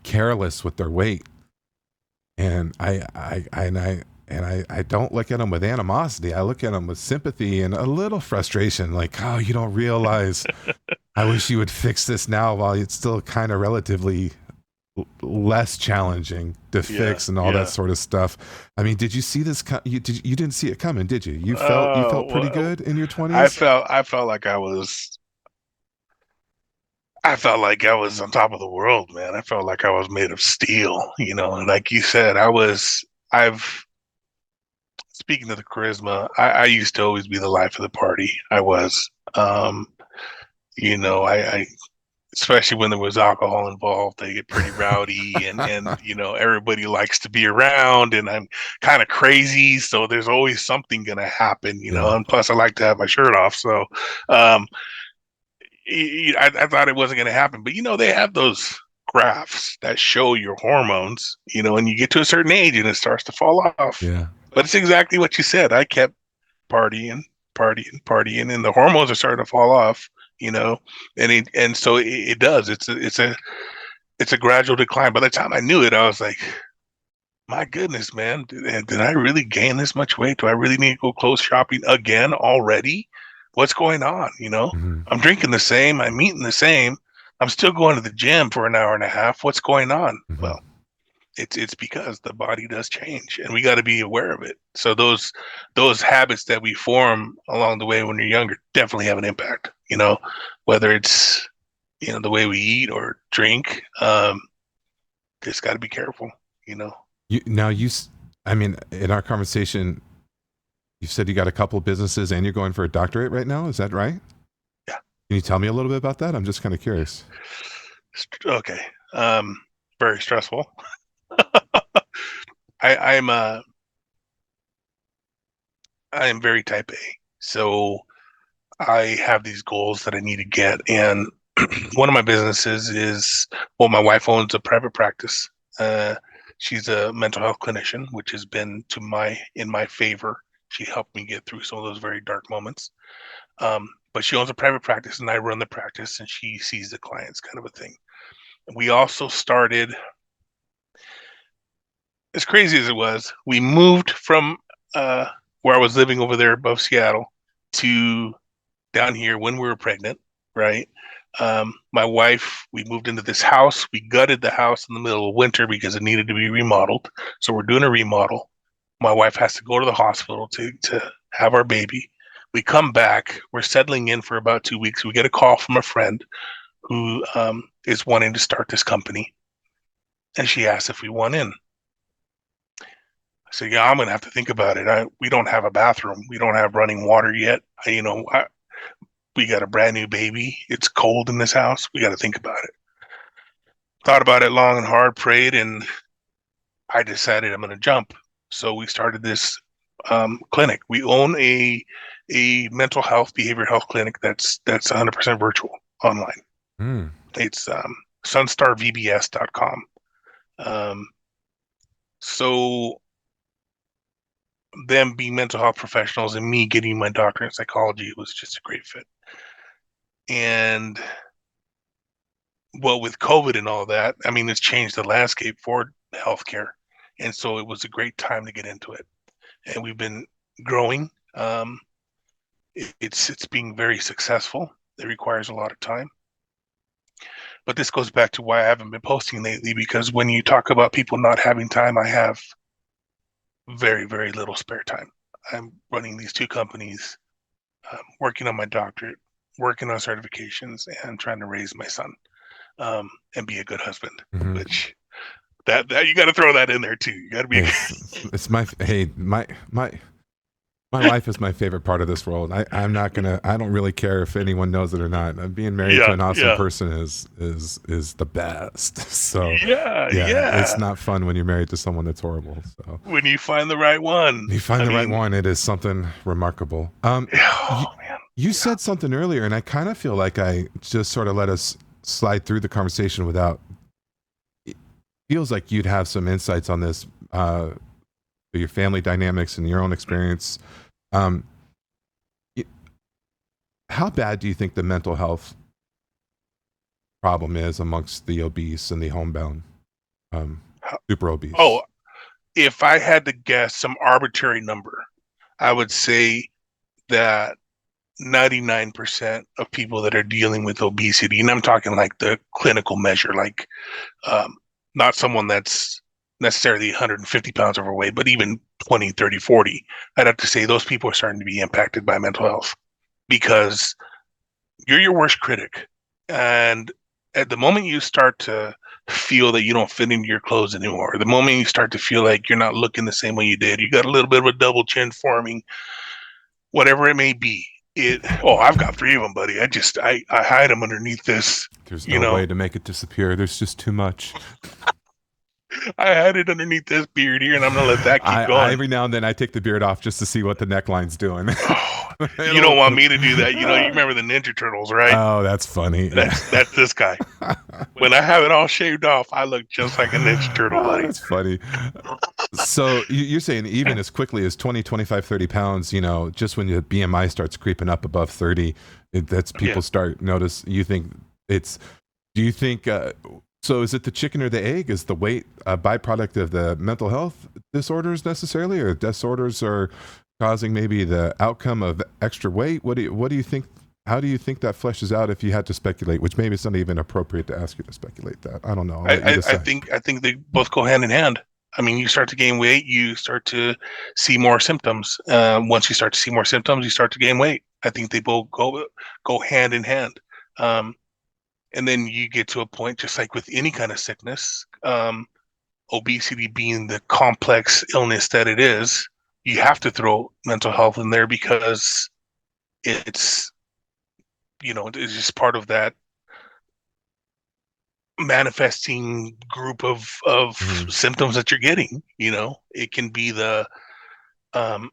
careless with their weight, and I don't look at them with animosity. I look at them with sympathy and a little frustration, like, oh, you don't realize. I wish you would fix this now while it's still kind of relatively less challenging to Yeah. fix and all that Yeah. sort of stuff. I mean, did you see this? You didn't see it coming, did you? You felt pretty Well, good in your I 20s. felt I felt like I felt like I was on top of the world, man. I felt like I was made of steel, and like you said, I've speaking of the charisma, I used to always be the life of the party. I was. I especially when there was alcohol involved, they get pretty rowdy, and everybody likes to be around, and I'm kind of crazy, so there's always something gonna happen, Yeah. and plus I like to have my shirt off, so um I thought it wasn't gonna happen, but they have those graphs that show your hormones, and you get to a certain age and it starts to fall off. Yeah. But it's exactly what you said. I kept partying, partying, partying, and the hormones are starting to fall off. You know, and so it does. It's a gradual decline. By the time I knew it, I was like, my goodness, man, did I really gain this much weight? Do I really need to go clothes shopping again already? What's going on? Hmm. I'm drinking the same, I'm eating the same, I'm still going to the gym for an hour and a half. What's going on? Hmm. Well, it's because the body does change, and we got to be aware of it. So those habits that we form along the way when you're younger definitely have an impact. Whether it's the way we eat or drink, just got to be careful. You know. You now you. I mean, in our conversation, you said you got a couple of businesses and you're going for a doctorate right now. Is that right? Yeah. Can you tell me a little bit about that? I'm just kind of curious. Okay. Um, Very stressful. I, I'm uh I am very type A. So I have these goals that I need to get. And one of my businesses is, well, my wife owns a private practice. Uh, she's a mental health clinician, which has been in my favor. She helped me get through some of those very dark moments. But she owns a private practice and I run the practice and she sees the clients, kind of a thing. We also started, as crazy as it was, we moved from where I was living over there above Seattle to down here when we were pregnant, right? My wife, we moved into this house. We gutted the house in the middle of winter because it needed to be remodeled. So we're doing a remodel. My wife has to go to the hospital to have our baby. We come back. We're settling in for about 2 weeks. We get a call from a friend who is wanting to start this company, and she asked if we want in. I said, "Yeah, I'm gonna have to think about it. We don't have a bathroom. We don't have running water yet. We got a brand new baby. It's cold in this house. We got to think about it." Thought about it long and hard, prayed, and I decided I'm going to jump. So we started this clinic. We own a mental health, behavioral health clinic that's 100% virtual online. Mm. It's sunstarvbs.com. Um, so them being mental health professionals and me getting my doctorate in psychology was just a great fit. And well, with COVID and all that, I mean, it's changed the landscape for healthcare. And so it was a great time to get into it. And we've been growing. It's being very successful. It requires a lot of time. But this goes back to why I haven't been posting lately, because when you talk about people not having time, I have very, very little spare time. I'm running these two companies, working on my doctorate, working on certifications, and trying to raise my son, and be a good husband. Hmm. Which that you got to throw that in there too. You got to be. Hey, it's my hey my wife is my favorite part of this world. I'm not gonna. I don't really care if anyone knows it or not. Being married to Yeah, an awesome yeah, person is the best. So yeah, yeah, it's yeah. not fun when you're married to someone that's horrible. So When you find the right one, you find I the right mean, one, it is something remarkable. You, oh man, you yeah. said something earlier, and I kind of feel like I just sort of let us slide through the conversation without. It feels like you'd have some insights on this, your family dynamics and your own experience. Um, how bad do you think the mental health problem is amongst the obese and the homebound, um, super obese? Oh, if I had to guess some arbitrary number, I would say that 99% of people that are dealing with obesity, and I'm talking like the clinical measure, like um, not someone that's necessarily 150 pounds overweight, but even 20, 30, 40, I'd have to say those people are starting to be impacted by mental health because you're your worst critic. And at the moment you start to feel that you don't fit into your clothes anymore, the moment you start to feel like you're not looking the same way you did, you got a little bit of a double chin forming, whatever it may be. I've got three of them, buddy. I hide them underneath this, There's you no know, way to make it disappear. There's just too much. I hide it underneath this beard here, and I'm gonna let that keep I going. every now and then I take the beard off just to see what the neckline's doing. Oh, you don't It'll. want me to do that. You remember the Ninja Turtles, right? Oh, that's funny. Yeah. That's this guy. When I have it all shaved off, I look just like a Ninja Turtle, Oh, buddy. that's funny. So you're saying even as quickly as 20, 25, 30 pounds, just when your BMI starts creeping up above 30, that's Yeah. people start notice. You think it's, do you think, so is it the chicken or the egg? Is the weight a byproduct of the mental health disorders necessarily, or disorders are causing maybe the outcome of extra weight? What do you think? How do you think that fleshes out if you had to speculate? Which maybe it's not even appropriate to ask you to speculate that. I don't know. I'll I, let you I, I decide. think I think they both go hand in hand. I mean, you start to gain weight, you start to see more symptoms. Once you start to see more symptoms, you start to gain weight. I think they both go hand in hand. Um, and then you get to a point, just like with any kind of sickness, obesity being the complex illness that it is, you have to throw mental health in there because it's it's just part of that manifesting group of Mhm. symptoms that you're getting. It can be um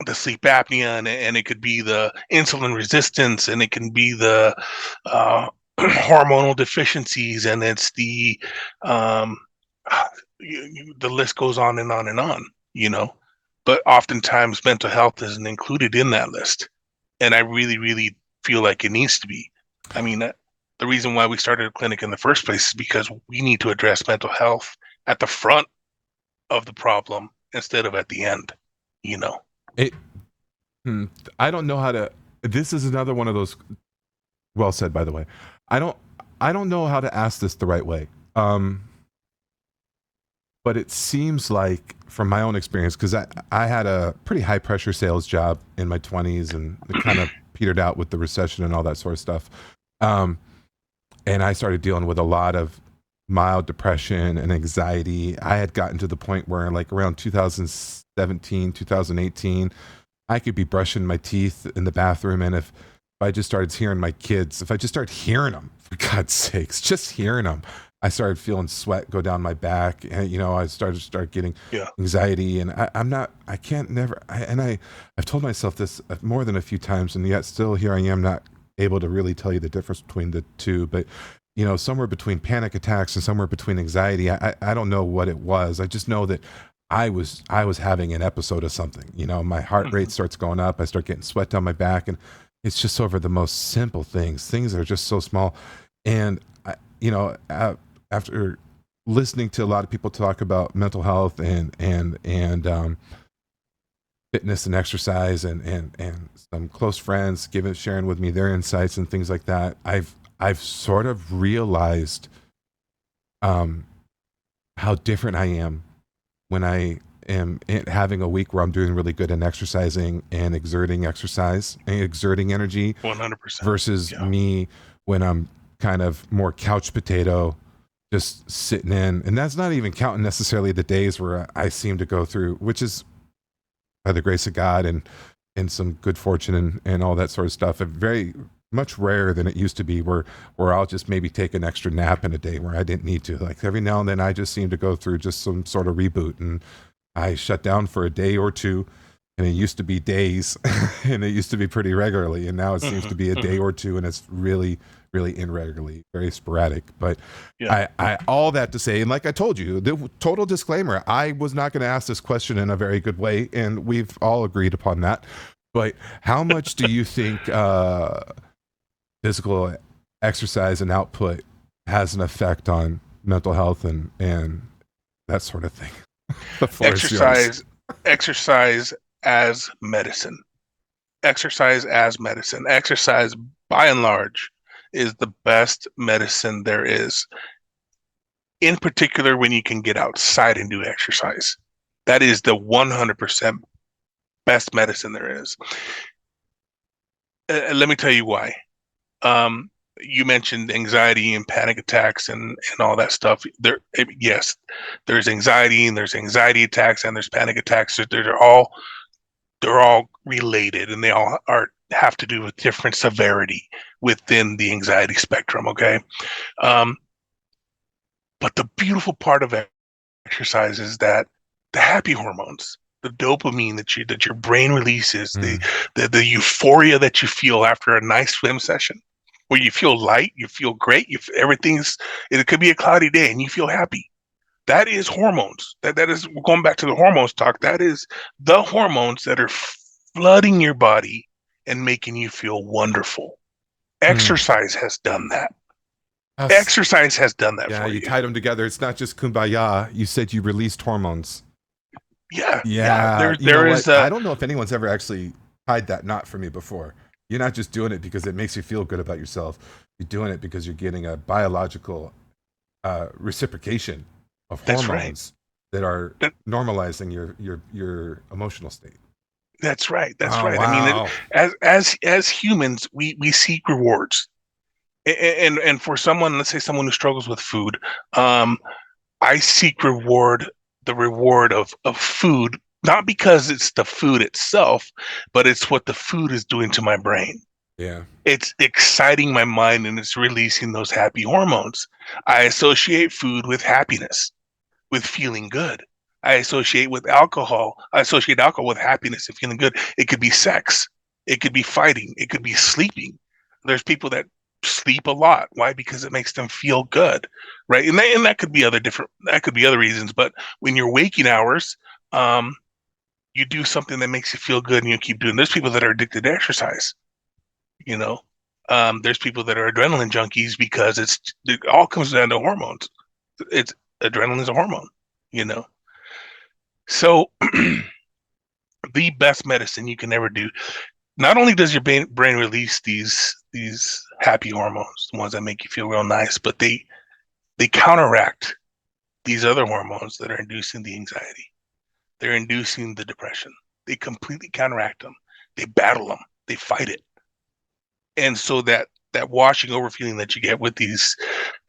the sleep apnea, and it could be the insulin resistance, and it can be the hormonal deficiencies, and it's the um the list goes on and on and on, you know but oftentimes mental health isn't included in that list, and I really, really feel like it needs to be. I mean, the reason why we started a clinic in the first place is because we need to address mental health at the front of the problem instead of at the end. You know. It, hmm, I don't know how to. This is another one of those. Well said, by the way. I don't. I don't know how to ask this the right way. But it seems like, from my own experience, because I had a pretty high pressure sales job in my 20s, and it kind of petered out with the recession and all that sort of stuff. Um, and I started dealing with a lot of mild depression and anxiety. I had gotten to the point where, like around 2017, 2018, I could be brushing my teeth in the bathroom, and if I just started hearing my kids, if I just started hearing them, for God's sakes, just hearing them, I started feeling sweat go down my back, and I start getting Yeah. anxiety, and I'm not, I can't never, I've told myself this more than a few times, and yet still here I am not able to really tell you the difference between the two, but somewhere between panic attacks and somewhere between anxiety, I don't know what it was. I just know that I was having an episode of something. My heart rate Mhm. starts going up. I start getting sweat down my back, and it's just over the most simple things that are just so small. And after listening to a lot of people talk about mental health and fitness and exercise, and some close friends sharing with me their insights and things like that, I've sort of realized um, how different I am when I am having a week where I'm doing really good in exercising and exerting exercise and exerting energy 100%. versus Yeah. me when I'm kind of more couch potato, just sitting in. And that's not even counting necessarily the days where I seem to go through, which is by the grace of God and some good fortune and all that sort of stuff. A very much rarer than it used to be where I'll just maybe take an extra nap in a day where I didn't need to. Like every now and then I just seem to go through just some sort of reboot, and I shut down for a day or two, and it used to be days and it used to be pretty regularly, and now it seems Hmm. to be a day Hmm. or two, and it's really really irregularly, very sporadic. But Yeah. I all that to say, and like I told you, the total disclaimer, I was not going to ask this question in a very good way, and we've all agreed upon that. But how much do you think physical exercise and output has an effect on mental health and that sort of thing? The floor is yours. Exercise, exercise as medicine. Exercise as medicine. Exercise, by and large, is the best medicine there is. In particular, when you can get outside and do exercise, that is the 100% best medicine there is. Let me tell you why. Um, you mentioned anxiety and panic attacks and all that stuff. Yes, there's anxiety and there's anxiety attacks and there's panic attacks. They're all related, and they all are have to do with different severity within the anxiety spectrum. Okay, um, but the beautiful part of exercise is that the happy hormones, the dopamine that your brain releases, the, Mm, the the euphoria that you feel after a nice swim session, where you feel light, you feel great, everything's. It could be a cloudy day and you feel happy. That is hormones. That is going back to the hormones talk. That is the hormones that are flooding your body and making you feel wonderful. mm. Exercise has done that. Us. Exercise has done that Yeah, for you you. tied them together. It's not just kumbaya. You said you released hormones. Yeah, yeah. Yeah, There, you know there what? is a. I don't know if anyone's ever actually tied that knot for me before. You're not just doing it because it makes you feel good about yourself. You're doing it because you're getting a biological reciprocation of That's right. hormones that are That, normalizing your emotional state. that's right. That's Oh right. I mean, wow. as humans, we seek rewards, and for someone, let's say someone who struggles with food, um, I seek the reward of food, not because it's the food itself, but it's what the food is doing to my brain. Yeah. It's exciting my mind and it's releasing those happy hormones. I associate food with happiness, with feeling good. I associate alcohol with happiness and feeling good. It could be sex. It could be fighting. It could be sleeping. There's people that sleep a lot. Why? Because it makes them feel good, right? And that could be that could be other reasons. But when your waking hours, um, you do something that makes you feel good and you keep doing. There's people that are addicted to exercise. You know, there's people that are adrenaline junkies because it all comes down to hormones. It's adrenaline is a hormone. You know, so the best medicine you can ever do. Not only does your brain release these happy hormones, the ones that make you feel real nice, but they counteract these other hormones that are inducing the anxiety. They're inducing the depression. They completely counteract them. They battle them. They fight it. And so that washing over feeling that you get with these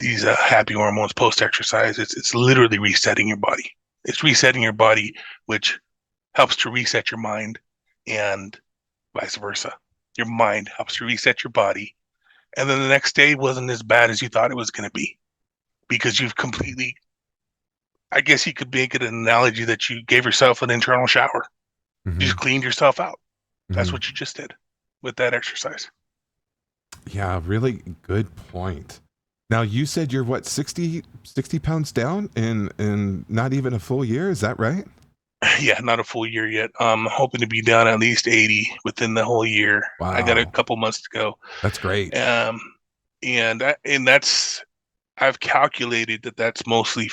happy hormones post exercise, it's literally resetting your body. It's resetting your body, which helps to reset your mind, and vice versa. Your mind helps to reset your body, and then the next day wasn't as bad as you thought it was going to be. because you've completely, I guess you could make it an analogy that you gave yourself an internal shower. You Hmm. just cleaned yourself out. That's Hmm. what you just did with that exercise. Yeah, really good point. Now you said you're what, 60 pounds down in not even a full year, is that right? Yeah, not a full year yet. Hoping to be down at least 80 within the whole year. I got a Wow, couple months to go. that's great. Um, and that's, I've calculated that that's mostly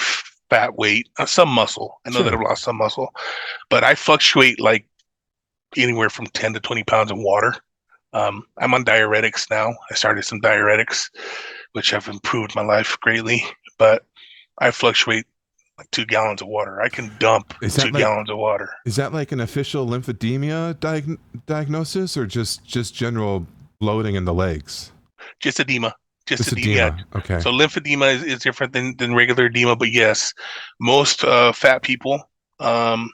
fat weight, some muscle. I know that I've Sure. lost some muscle, but I fluctuate like anywhere from 10 to 20 pounds of water. I'm on diuretics now. I started some diuretics, which have improved my life greatly, but I fluctuate like 2 gallons of water. I can dump Is that two like gallons of water. is that like an official lymphedema diagnosis or just general bloating in the legs? Just edema. Just Just edema. Yeah. edema. Okay. So lymphedema is different than regular edema, but yes, most fat people um,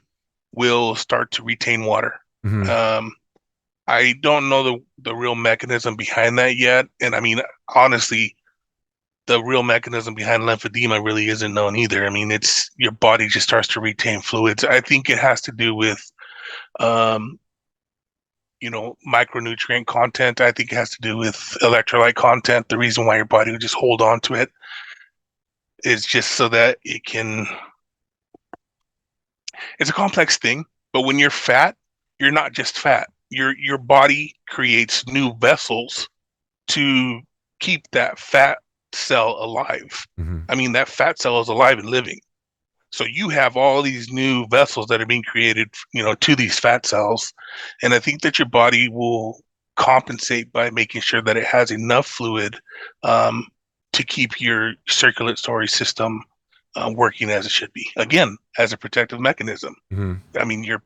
will start to retain water. Hmm. Um, I don't know the real mechanism behind that yet, and I mean, honestly, the real mechanism behind lymphedema really isn't known either. I mean, it's your body just starts to retain fluids. I think it has to do with um, micronutrient content. I think it has to do with electrolyte content. The reason why your body would just hold on to it is just so that it can. It's a complex thing, but when you're fat, you're not just fat. Your body creates new vessels to keep that fat cell alive. Hmm. I mean, that fat cell is alive and living. So you have all these new vessels that are being created, to these fat cells. And I think that your body will compensate by making sure that it has enough fluid um, to keep your circulatory system working as it should be. Again, as a protective mechanism. Hmm. I mean, your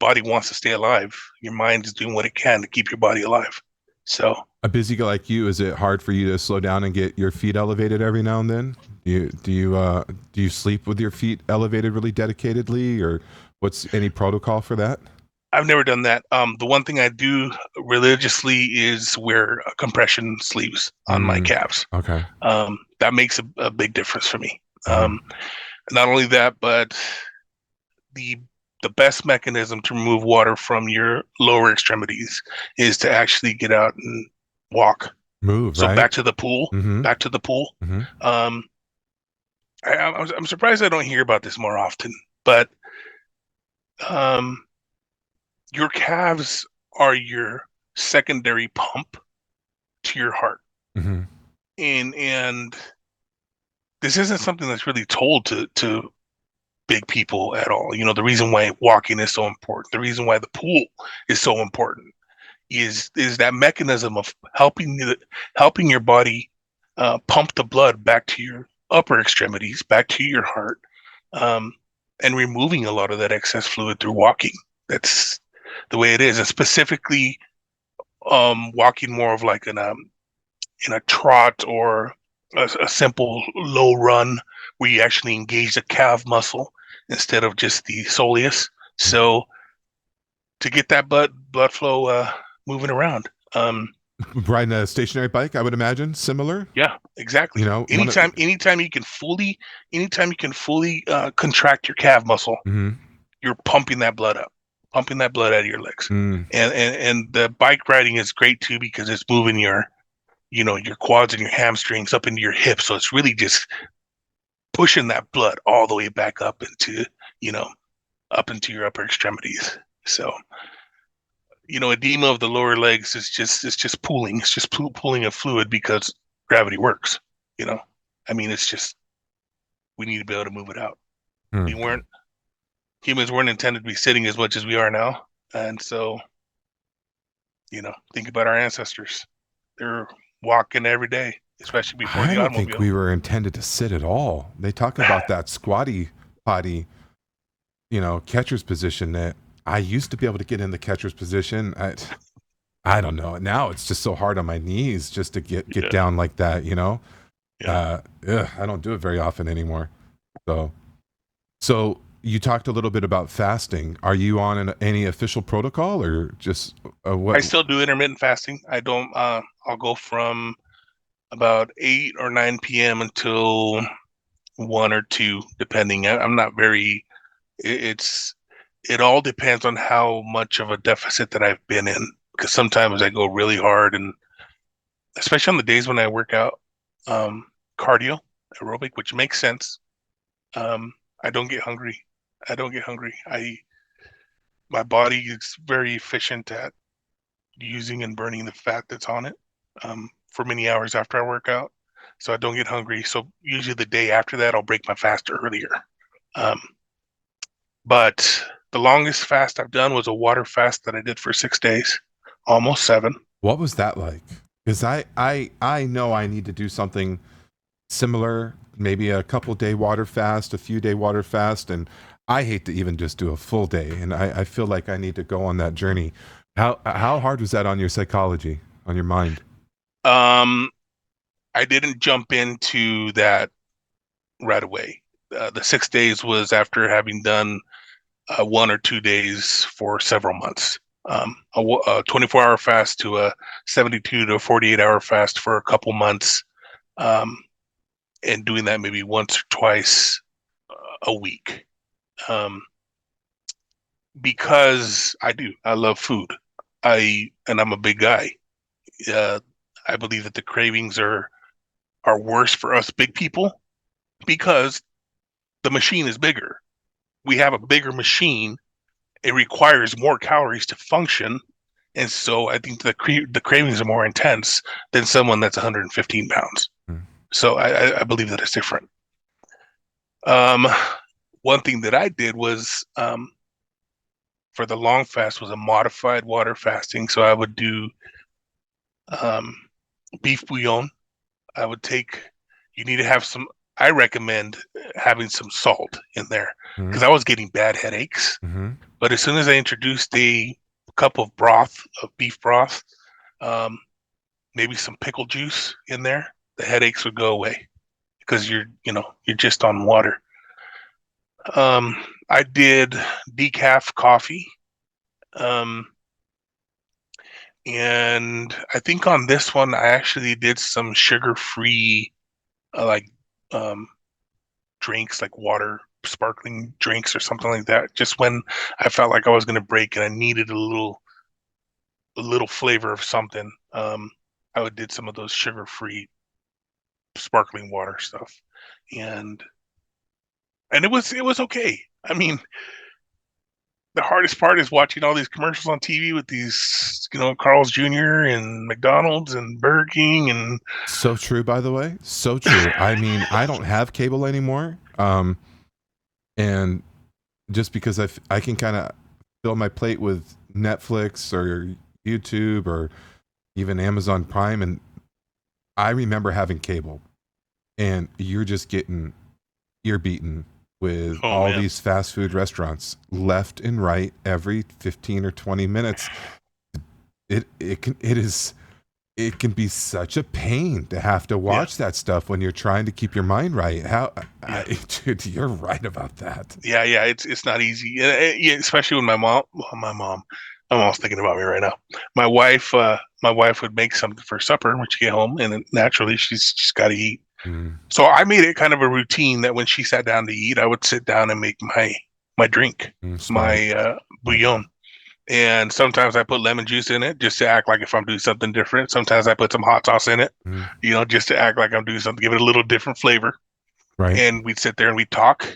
body wants to stay alive. Your mind is doing what it can to keep your body alive. So A busy guy like you, is it hard for you to slow down and get your feet elevated every now and then? Do you sleep with your feet elevated really dedicatedly, or what's any protocol for that? I've never done that. The one thing I do religiously is wear compression sleeves on my Mm, calves. okay. That makes a big difference for me. Hmm. Not only that, but the the best mechanism to remove water from your lower extremities is to actually get out and walk. Move, So right? back to the pool. Hmm. Back to the pool. Hmm. Um, I'm surprised I don't hear about this more often, but um, your calves are your secondary pump to your heart. Hmm. And this isn't something that's really told to big people at all. The reason why walking is so important, the reason why the pool is so important is that mechanism of helping your body pump the blood back to your upper extremities, back to your heart, um, and removing a lot of that excess fluid through walking. That's the way it is, and specifically walking more of like in a trot or a simple low run where you actually engage the calf muscle instead of just the soleus. So to get that blood flow moving around. Riding a stationary bike, I would imagine, similar. Yeah, exactly. You know, one of. Anytime you can fully contract your calf muscle, Hmm. you're pumping that blood up, pumping that blood out of your legs. Mm. And the bike riding is great too because it's moving your quads and your hamstrings up into your hips. So it's really just pushing that blood all the way back you know, up into your upper extremities. So, edema of the lower legs is just pooling. It's just pooling of fluid because gravity works. You know, I mean, it's just we need to be able to move it out. We Mm. weren't Humans weren't intended to be sitting as much as we are now, and so think about our ancestors. They're walking every day, especially before I the don't think automobile. we were intended to sit at all. They talk about that squatty potty, catcher's position that I used to be able to get in the catcher's position. I don't know. Now it's just so hard on my knees just to get Yeah, down like that. yeah. I don't do it very often anymore. So, so you talked a little bit about fasting. Are you on any official protocol or just what? I still do intermittent fasting. I don't. I'll go from about 8 or 9 p.m. until 1 or 2, depending. I'm not very. It's it all depends on how much of a deficit that I've been in. Because sometimes I go really hard, and especially on the days when I work out, um, cardio, aerobic, which makes sense. I don't get hungry. I don't get hungry. I My body is very efficient at using and burning the fat that's on it for many hours after I work out. So I don't get hungry. So usually the day after that, I'll break my fast earlier. Um, but the longest fast I've done was a water fast that I did for 6 days, almost 7. What was that like? Because I know I need to do something similar, maybe a couple day water fast, a few day water fast, and I hate to even just do a full day, and I feel like I need to go on that journey. How hard was that on your psychology, on your mind? Um, I didn't jump into that right away. The 6 days was after having done 1 or 2 days for several months. A 24-hour fast to a 72 to 48-hour fast for a couple months, um, and doing that maybe once or twice a week. Um, because I love food. I'm a big guy. Uh, I believe that the cravings are worse for us big people because the machine is bigger. We have a bigger machine. It requires more calories to function. And so I think the cravings are more intense than someone that's 115 pounds. Hmm. So I believe that it's different. Um, One thing that I did was for the long fast was a modified water fasting. So I would do um, beef bouillon. I would take. You need to have some. I recommend having some salt in there Hmm. because I was getting bad headaches. Hmm. But as soon as I introduced a cup of broth, of beef broth, um, maybe some pickle juice in there, the headaches would go away because you're just on water. Um, I did decaf coffee, um, and I think on this one I actually did some sugar-free, like um, drinks, like water, sparkling drinks or something like that. Just when I felt like I was going to break and I needed a little flavor of something, I would did some of those sugar-free sparkling water stuff, and it was okay. I mean, the hardest part is watching all these commercials on TV with these, Carl's Jr. and McDonald's and Burger King and So true, by the way. So true. I mean, I don't have cable anymore, and just because I can kind of fill my plate with Netflix or YouTube or even Amazon Prime, and I remember having cable, and you're just getting ear beaten with oh all man, these fast food restaurants left and right every 15 or 20 minutes. It can be such a pain to have to yeah, watch that stuff when you're trying to keep your mind right. yeah, Dude, you're right about that. yeah. It's not easy, yeah, especially when my mom's thinking about me right now. My wife would make something for supper when she get home, and then naturally she's got to eat. Mm, So I made it kind of a routine that when she sat down to eat, I would sit down and make my drink, smart, my smart. bouillon. And sometimes I put lemon juice in it just to act like if I'm doing something different. Sometimes I put some hot sauce in it, Mm, just to act like I'm doing something, give it a little different flavor. right. And we'd sit there and we'd talk.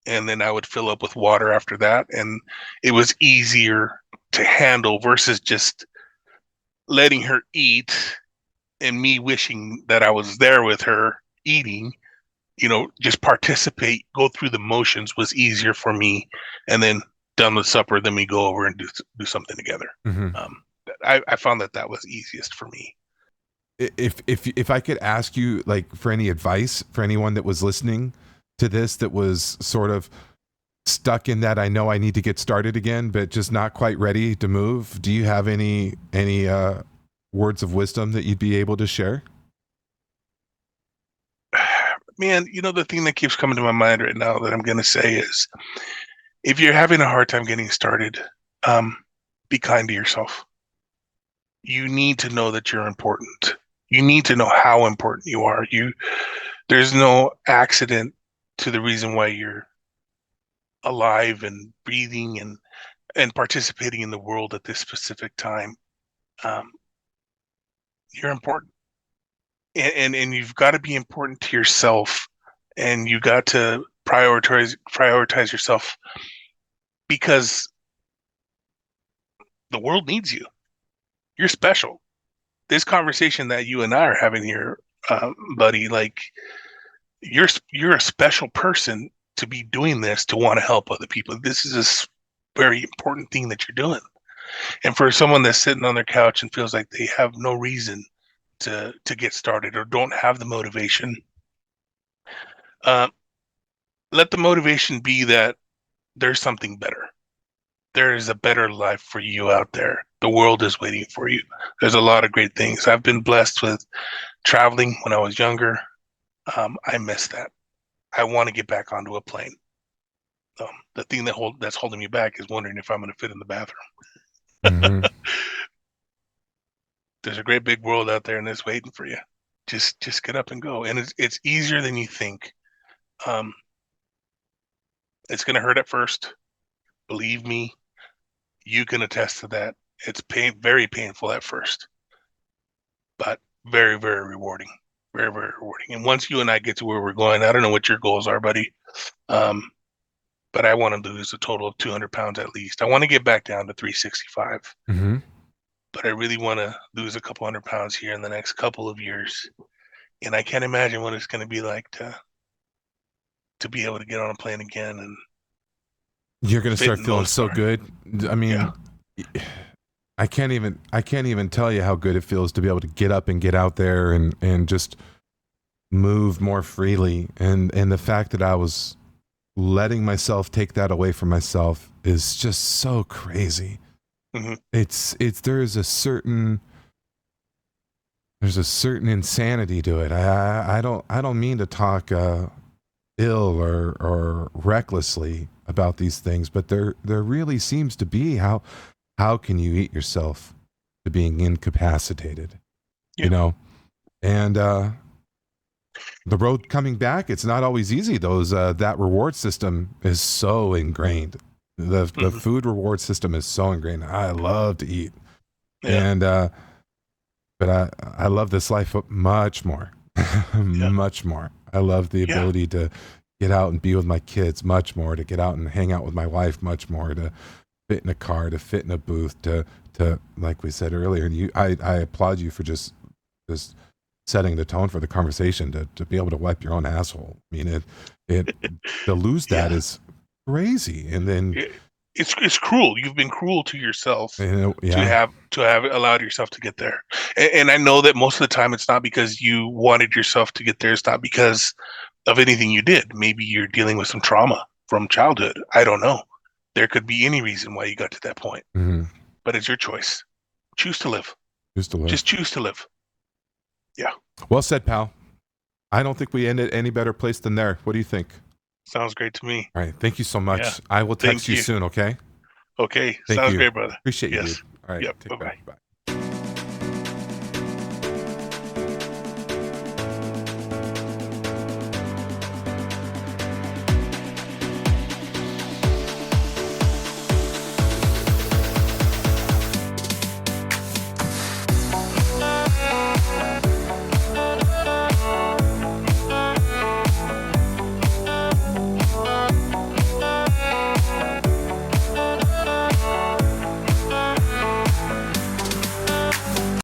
And then I would fill up with water after that. And it was easier to handle versus just letting her eat and me wishing that I was there with her eating. Just participate, go through the motions was easier for me. And then done with supper, then we go over and do something together. Hmm. Um, I found that was easiest for me. If I could ask you, like, for any advice for anyone that was listening to this that was sort of stuck in that, I know I need to get started again but just not quite ready to move, do you have any words of wisdom that you'd be able to share? Man, the thing that keeps coming to my mind right now that I'm going to say is if you're having a hard time getting started, um, be kind to yourself. You need to know that you're important. You need to know how important you are. There's no accident to the reason why you're alive and breathing and participating in the world at this specific time. Um, you're important, and you've got to be important to yourself, and you got to prioritize yourself because the world needs you. You're special. This conversation that you and I are having here, buddy, like you're a special person to be doing this, to want to help other people. This is a very important thing that you're doing. And for someone that's sitting on their couch and feels like they have no reason to get started or don't have the motivation, uh, let the motivation be that there's something better. There is a better life for you out there. The world is waiting for you. There's a lot of great things. I've been blessed with traveling when I was younger. I miss that. I want to get back onto a plane. The thing that's holding me back is wondering if I'm going to fit in the bathroom. Mm-hmm. There's a great big world out there and it's waiting for you. Just get up and go. And it's easier than you think. Um, it's going to hurt at first. Believe me, you can attest to that. It's very painful at first, but very, very rewarding. Very, very rewarding. And once you and I get to where we're going, I don't know what your goals are, buddy. Um, but I want to lose a total of 200 pounds at least. I want to get back down to 365, Mm-hmm. but I really want to lose a couple hundred pounds here in the next couple of years. And I can't imagine what it's going to be like to be able to get on a plane again and You're gonna fit start in feeling those so cars. good. I Yeah. mean, I can't even tell you how good it feels to be able to get up and get out there and just move more freely. And the fact that I was letting myself take that away from myself is just so crazy. Hmm. It's there's a certain insanity to it. I don't mean to talk ill or recklessly about these things, but there really seems to be how can you eat yourself to being incapacitated, you Yeah. know? And the road coming back, it's not always easy. Those that reward system is so ingrained. The Hmm. food reward system is so ingrained. I love to eat, Yeah. and but I love this life much more, Yeah. much more. I love the Yeah. ability to get out and be with my kids much more, to get out and hang out with my wife much more, to fit in a car, to fit in a booth, to like we said earlier. And I applaud you for just setting the tone for the conversation, to be able to wipe your own asshole. I mean, it to lose that Yeah. is crazy. And then It, it's cruel. You've been cruel to yourself yeah. to have allowed yourself to get there. And I know that most of the time it's not because you wanted yourself to get there. It's not because of anything you did. Maybe you're dealing with some trauma from childhood. I don't know. There could be any reason why you got to that point, Mm-hmm. but it's your choice. Choose to live. Just to Just live. choose to live. Yeah. Well said, pal. I don't think we ended any better place than there. What do you think? Sounds great to me. All right. Thank you so Yeah. much. I will text Thank you you. soon, okay? Okay. Thank Sounds you. great, brother. Appreciate you, dude. Yes. All right. Yep. Bye Take care. bye. Bye.